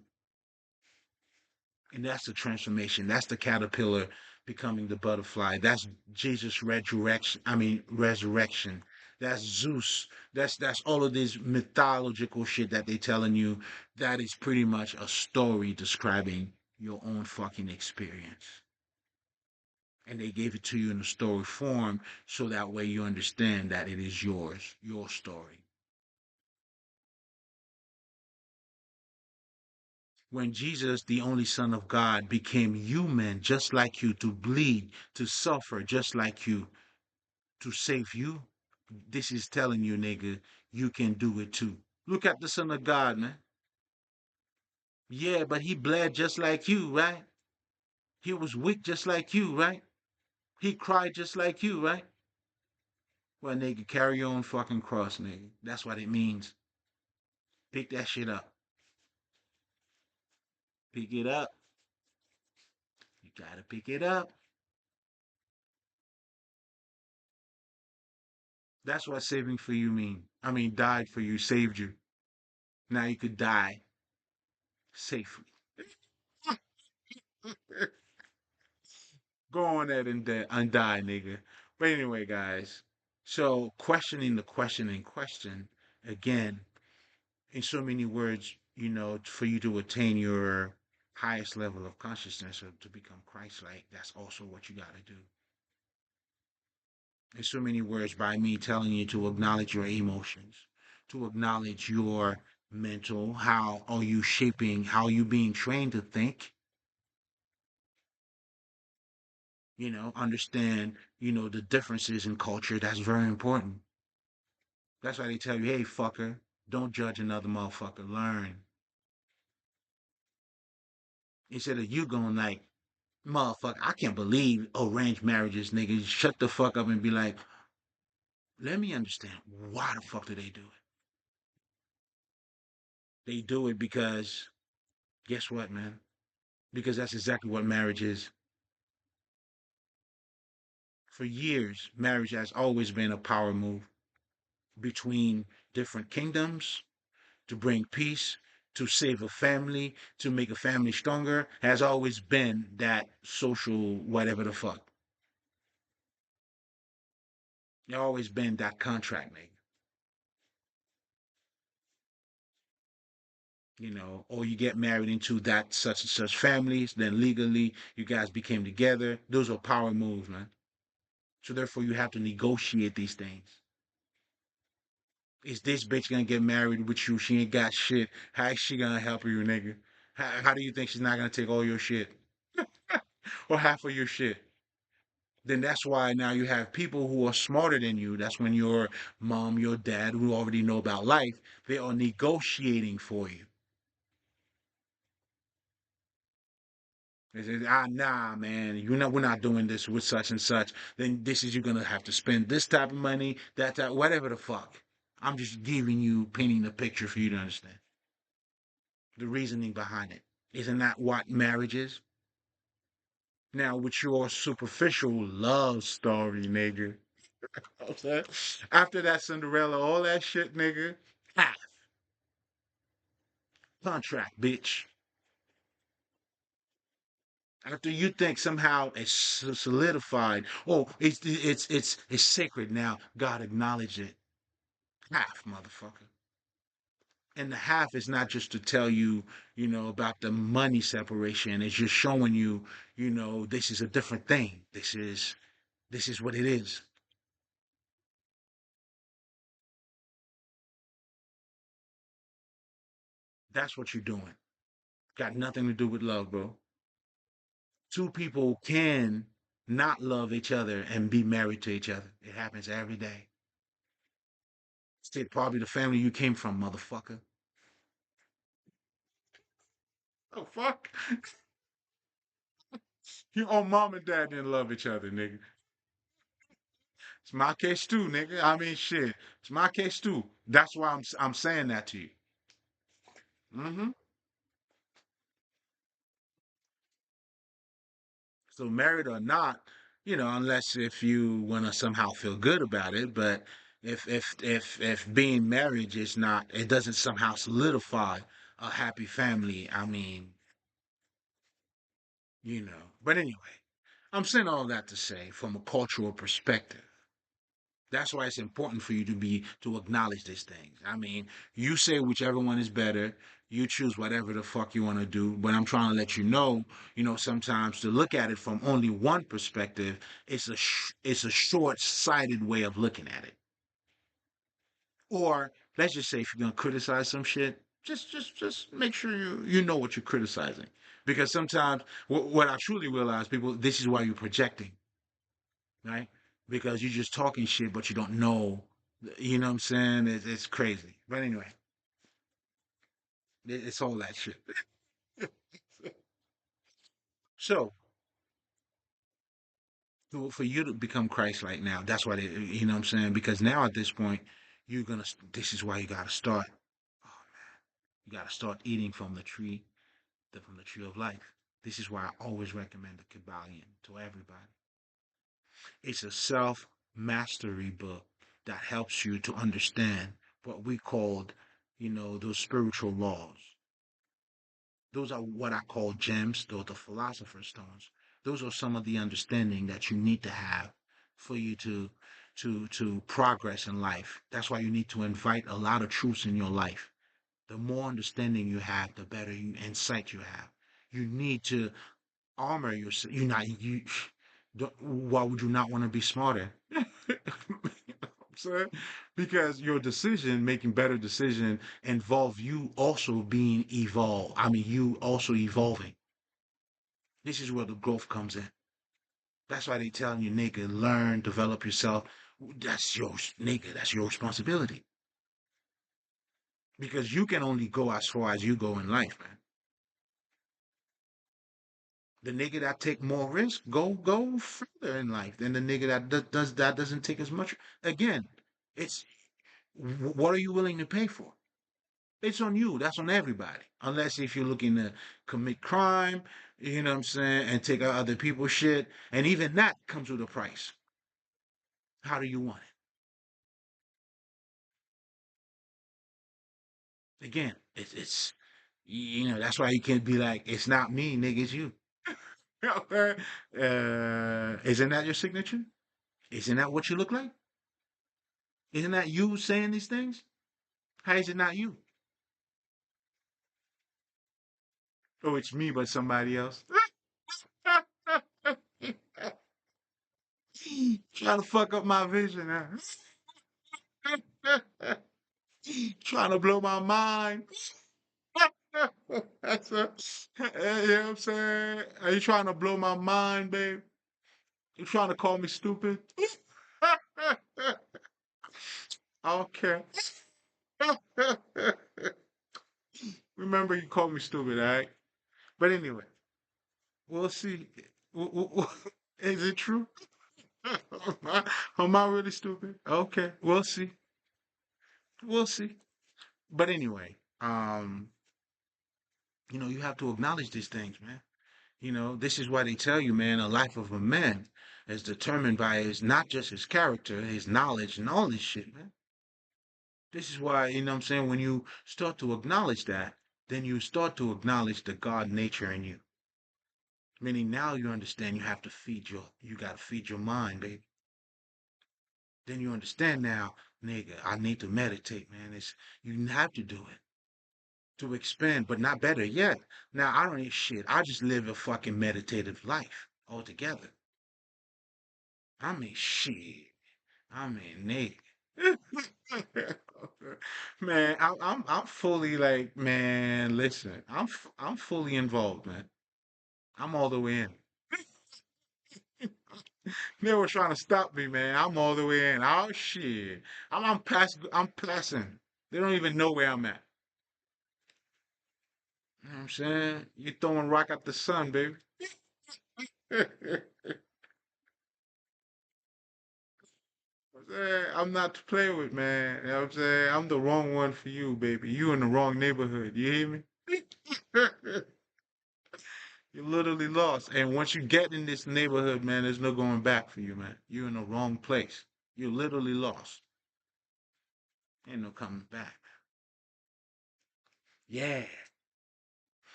And that's the transformation. That's the caterpillar becoming the butterfly. That's Jesus' resurrection. I mean, resurrection. That's Zeus. That's all of this mythological shit that they telling you. That is pretty much a story describing your own fucking experience. and they gave it to you in a story form so that way you understand that it is yours, your story. When Jesus, the only Son of God, became human just like you, to bleed, to suffer just like you, to save you, this is telling you, nigga, you can do it too. Look at the Son of God, man. Yeah, but he bled just like you, right? He was weak just like you, right? He cried just like you, right? Well, nigga, carry your own fucking cross, nigga. That's what it means. Pick that shit up. Pick it up. You gotta pick it up. That's what saving for you mean. I mean, died for you, saved you. Now you could die safely. Go on ahead and die, nigga. But anyway, guys. So questioning the question in question again, in so many words, for you to attain your highest level of consciousness or to become Christ-like, that's also what you got to do. In so many words, by me telling you to acknowledge your emotions, to acknowledge your mental, how are you shaping, how are you being trained to think, understand, the differences in culture. That's very important. That's why they tell you, hey, fucker, don't judge another motherfucker. Learn. Instead of you going like, motherfucker, I can't believe arranged marriages, niggas. Shut the fuck up and be like, let me understand. Why the fuck do they do it? They do it because, guess what, man? Because that's exactly what marriage is. For years, marriage has always been a power move between different kingdoms to bring peace, to save a family, to make a family stronger, has always been that social whatever the fuck. It's always been that contract, nigga. Or you get married into that such and such families, then legally you guys became together. Those are power moves, man. So therefore you have to negotiate these things. Is this bitch gonna get married with you? She ain't got shit. How is she gonna help you, nigga? How do you think she's not gonna take all your shit or half of your shit? Then that's why now you have people who are smarter than you. That's when your mom, your dad, who already know about life, they are negotiating for you. They say, nah, man, we're not doing this with such and such. Then this is you're gonna have to spend this type of money, that type, whatever the fuck. I'm just giving you, painting the picture for you to understand the reasoning behind it. Isn't that what marriage is? Now, with your superficial love story, nigga. Okay? After that Cinderella, all that shit, nigga. Ha! Contract, bitch. After you think somehow it's solidified, oh, it's sacred now. God acknowledged it. Half, motherfucker. And the half is not just to tell you, about the money separation. It's just showing you, this is a different thing. This is what it is. That's what you're doing. Got nothing to do with love, bro. Two people can not love each other and be married to each other. It happens every day. It's probably the family you came from, motherfucker. Oh fuck. Your own mom and dad didn't love each other, nigga. It's my case too, nigga. I mean, shit. It's my case too. That's why I'm saying that to you. Hmm. So married or not, unless if you want to somehow feel good about it, but if being married is not, it doesn't somehow solidify a happy family. I mean, But anyway, I'm saying all that to say, from a cultural perspective, that's why it's important for you to acknowledge these things. I mean, you say whichever one is better. You choose whatever the fuck you want to do. But I'm trying to let you know, sometimes to look at it from only one perspective, it's a short-sighted way of looking at it. Or let's just say if you're gonna criticize some shit, just make sure you know what you're criticizing. Because sometimes what I truly realize, people, this is why you're projecting, right? Because you're just talking shit, but you don't know. You know what I'm saying? It's crazy. But anyway, it's all that shit. So, for you to become Christ-like now, that's what you know what I'm saying? Because now at this point, this is why you got to start. Oh, you got to start eating from the tree, from the tree of life. This is why I always recommend the Kabbalion to everybody. It's a self-mastery book that helps you to understand what we called, you know, those spiritual laws. Those are what I call gems. Those are the philosopher's stones. Those are some of the understanding that you need to have for you to progress in life. That's why you need to invite a lot of truths in your life. The more understanding you have, the better insight you have. You need to armor yourself. You not you. Why would you not want to be smarter? You know what I'm saying? Because your decision, making better decision, involve you also being evolved. I mean, you also evolving. This is where the growth comes in. That's why they telling you, nigga, learn, develop yourself. That's your nigga. That's your responsibility. Because you can only go as far as you go in life, man. The nigga that take more risk go further in life than the nigga that doesn't take as much. Again, it's what are you willing to pay for? It's on you. That's on everybody. Unless if you're looking to commit crime, you know what I'm saying, and take out other people's shit, and even that comes with a price. How do you want it? Again, it's you know that's why you can't be like it's not me, nigga, it's you. Isn't that your signature? Isn't that what you look like? Isn't that you saying these things? How is it not you? Oh, it's me, but somebody else. Trying to fuck up my vision, huh? Trying to blow my mind. That's a, you know what I'm saying? Are you trying to blow my mind, babe? You trying to call me stupid? Okay. Remember, you called me stupid, all right? But anyway, we'll see. Is it true? Am I really stupid? Okay, we'll see. We'll see. But anyway, you know, you have to acknowledge these things, man. You know, this is why they tell you, man, a life of a man is determined by his not just his character, his knowledge, and all this shit, man. This is why, you know what I'm saying, when you start to acknowledge that, then you start to acknowledge the God nature in you. Meaning now you understand you gotta feed your mind, baby. Then you understand now, nigga, I need to meditate, man. You have to do it to expand, but not better yet. Now I don't eat shit. I just live a fucking meditative life altogether. I mean shit. I mean nigga. Man, I'm fully like, man, listen, I'm fully involved, man. I'm all the way in. They were trying to stop me, man. I'm all the way in. Oh shit. I'm passing. They don't even know where I'm at. You know what I'm saying? You throwing rock at the sun, baby. I'm not to play with, man. You know what I'm saying? I'm the wrong one for you, baby. You in the wrong neighborhood. You hear me? You're literally lost. And once you get in this neighborhood, man, there's no going back for you, man. You're in the wrong place. You're literally lost. Ain't no coming back. Yeah.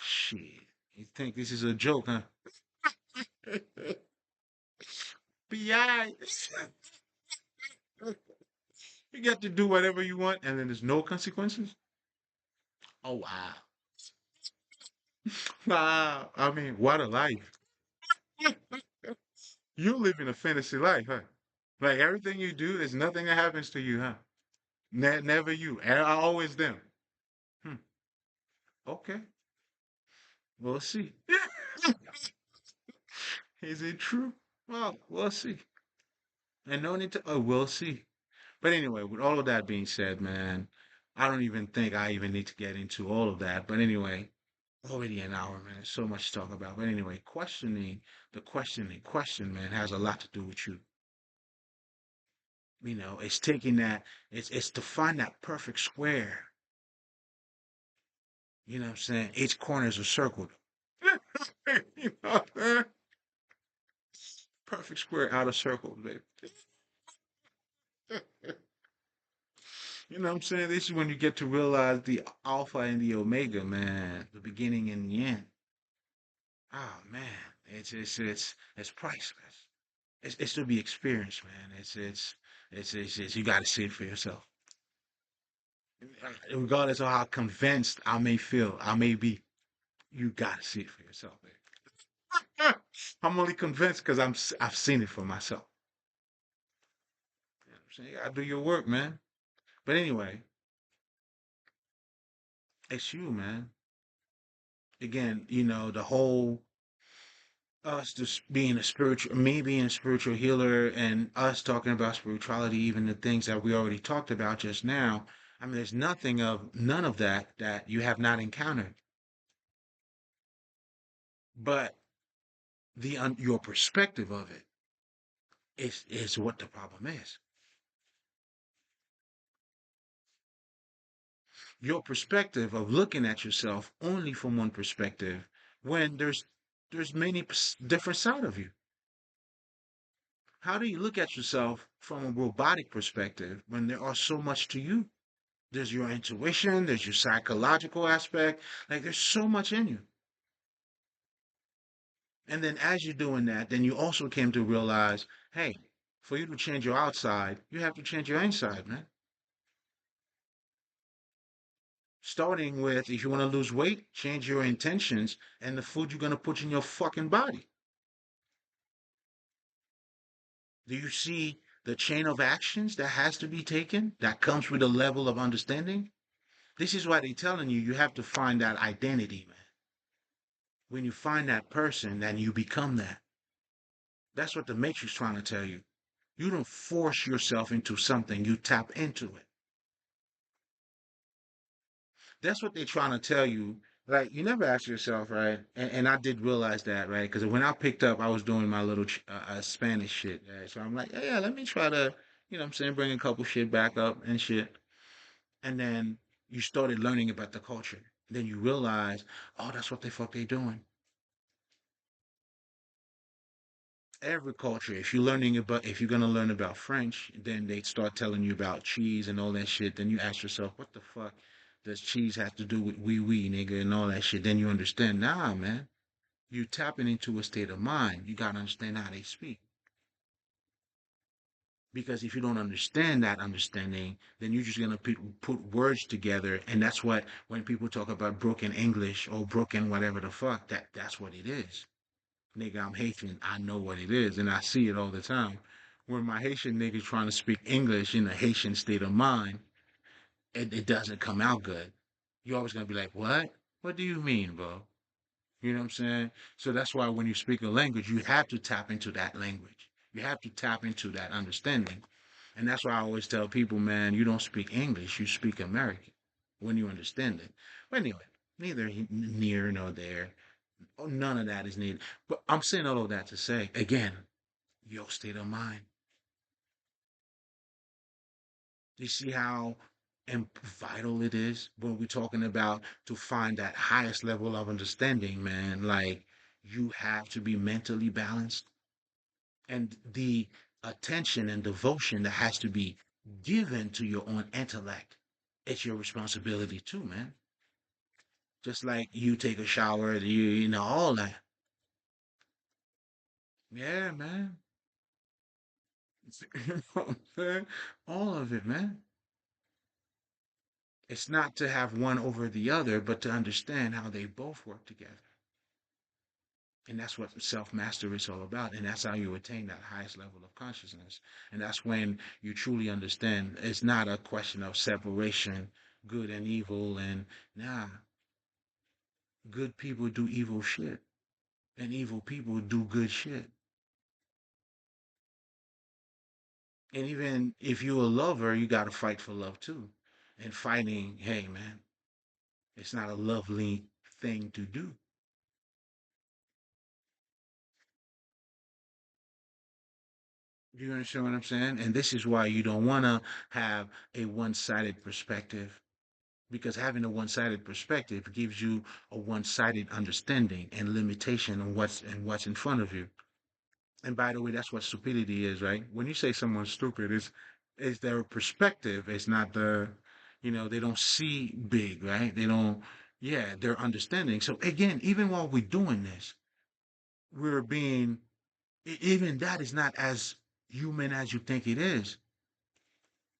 Shit. You think this is a joke, huh? B.I. You get to do whatever you want and then there's no consequences? Oh, wow. Wow. I mean, what a life. You live in a fantasy life, huh? Like everything you do, there's nothing that happens to you, huh? Never you. And always them. Hmm. Okay. We'll see. Is it true? Well, we'll see. And no need to, oh, we'll see. But anyway, with all of that being said, man, I don't even think I even need to get into all of that. But anyway, already an hour, man. There's so much to talk about. But anyway, the questioning question, man, has a lot to do with you. It's taking that, it's to find that perfect square. You know what I'm saying? Each corner is a circle. You know what I'm saying? Perfect square out of circles, baby. You know what I'm saying? This is when you get to realize the alpha and the omega, man. The beginning and the end. Oh man, it's priceless. It's to be experienced, man. It's you got to see it for yourself. Regardless of how convinced I may feel, I may be, you got to see it for yourself, man. I'm only convinced because I've seen it for myself. You know what I'm saying? You gotta do your work, man. But anyway, it's you, man. Again, the whole us just being a spiritual, me being a spiritual healer, and us talking about spirituality, even the things that we already talked about just now. I mean, there's none of that you have not encountered. But your perspective of it is what the problem is. Your perspective of looking at yourself only from one perspective when there's many different side of you. How do you look at yourself from a robotic perspective when there are so much to you? There's your intuition, there's your psychological aspect. Like there's so much in you. And then as you're doing that, then you also came to realize, hey, for you to change your outside, you have to change your inside, man. Starting with, if you want to lose weight, change your intentions and the food you're going to put in your fucking body. Do you see the chain of actions that has to be taken that comes with a level of understanding? This is why they're telling you have to find that identity, man. When you find that person, then you become that. That's what the Matrix trying to tell you. You don't force yourself into something, you tap into it. That's what they're trying to tell you. Like, you never ask yourself, right? And I did realize that, right? Because when I picked up, I was doing my little Spanish shit, right? So I'm like, yeah, let me try to, what I'm saying, bring a couple shit back up and shit. And then you started learning about the culture. Then you realize, oh, that's what the fuck they doing. Every culture, if you're gonna learn about French, then they start telling you about cheese and all that shit. Then you ask yourself, what the fuck does cheese have to do with wee wee, nigga, and all that shit? Then you understand, nah, man, you tapping into a state of mind. You gotta understand how they speak. Because if you don't understand that understanding, then you're just gonna put words together, and that's what when people talk about broken English or broken whatever the fuck, that's what it is. Nigga, I'm Haitian. I know what it is, and I see it all the time. When my Haitian nigga trying to speak English in a Haitian state of mind, it doesn't come out good. You're always gonna be like, "What? What do you mean, bro?" You know what I'm saying? So that's why when you speak a language, you have to tap into that language. You have to tap into that understanding. And that's why I always tell people, man, you don't speak English, you speak American when you understand it. But anyway, neither near nor there. Oh, none of that is needed. But I'm saying all of that to say, again, your state of mind. You see how vital it is when we're talking about to find that highest level of understanding, man. Like, you have to be mentally balanced. And the attention and devotion that has to be given to your own intellect, it's your responsibility too, man. Just like you take a shower, you know, all that. Yeah, man. You know what I'm saying? All of it, man. It's not to have one over the other, but to understand how they both work together. And that's what self mastery is all about. And that's how you attain that highest level of consciousness. And that's when you truly understand it's not a question of separation, good and evil. And nah, good people do evil shit, and evil people do good shit. And even if you're a lover, you got to fight for love too. And fighting, hey, man, it's not a lovely thing to do. You understand what I'm saying? And this is why you don't want to have a one sided perspective, because having a one-sided perspective gives you a one-sided understanding and limitation on what's in front of you. And by the way, that's what stupidity is, right? When you say someone's stupid, it's their perspective. It's not they don't see big, right? They don't, yeah, their understanding. So again, even while we're doing this, we're being, even that is not as human as you think it is,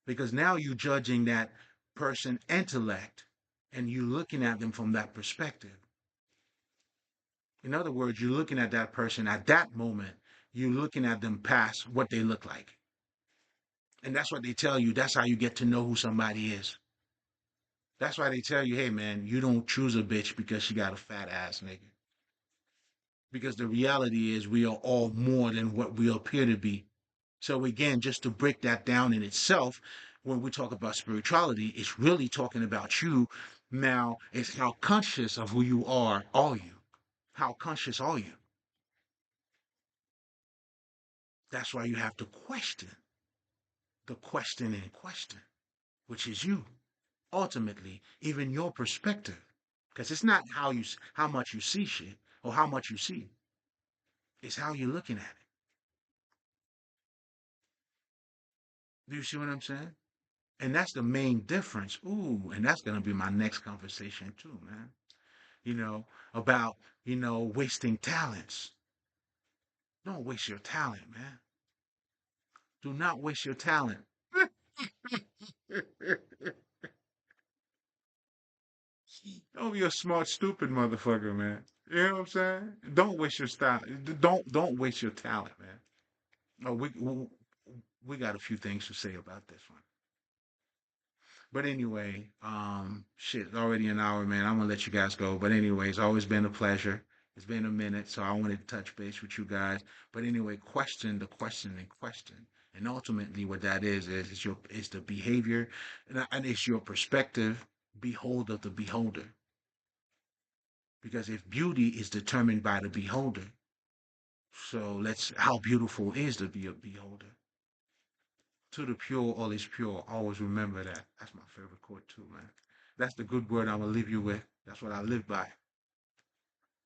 because now you're judging that person intellect and you're looking at them from that perspective. In other words, you're looking at that person at that moment, you're looking at them past what they look like. And that's what they tell you. That's how you get to know who somebody is. That's why they tell you, hey man, you don't choose a bitch because she got a fat ass, nigga. Because the reality is we are all more than what we appear to be. So again, just to break that down in itself, when we talk about spirituality, it's really talking about you. Now, it's how conscious of who you are you? How conscious are you? That's why you have to question the question in question, which is you. Ultimately, even your perspective, because it's not how much you see shit or how much you see. It's how you're looking at it. Do you see what I'm saying? And that's the main difference. Ooh, and that's gonna be my next conversation too, man. You know, about, wasting talents. Don't waste your talent, man. Do not waste your talent. Don't be a smart, stupid motherfucker, man. You know what I'm saying? Don't waste your style. Don't waste your talent, man. Oh, we got a few things to say about this one. But anyway, shit, it's already an hour, man. I'm gonna let you guys go. But anyway, it's always been a pleasure. It's been a minute, so I wanted to touch base with you guys. But anyway, question the question in question. And ultimately what that is the behavior and it's your perspective, behold of the beholder. Because if beauty is determined by the beholder, so let's how beautiful is the beholder? To the pure, all is pure. Always remember that. That's my favorite quote too, man. That's the good word I'm gonna leave you with. That's what I live by.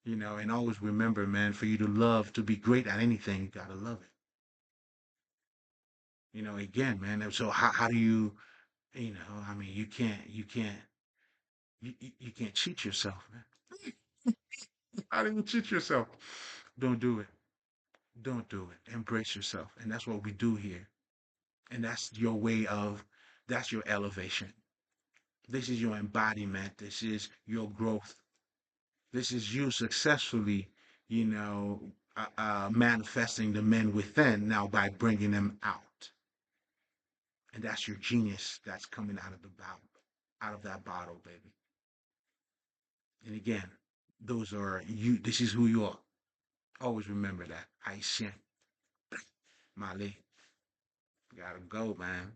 And always remember, man, for you to love, to be great at anything, you gotta love it. Again, man. So how do you, I mean, you can't cheat yourself, man. How do you cheat yourself? Don't do it. Don't do it. Embrace yourself, and that's what we do here. And that's your elevation. This is your embodiment. This is your growth. This is you successfully, manifesting the men within now by bringing them out. And that's your genius that's coming out of the bottle, out of that bottle, baby. And again, those are you. This is who you are. Always remember that. Haitian, Mali. Gotta go, man.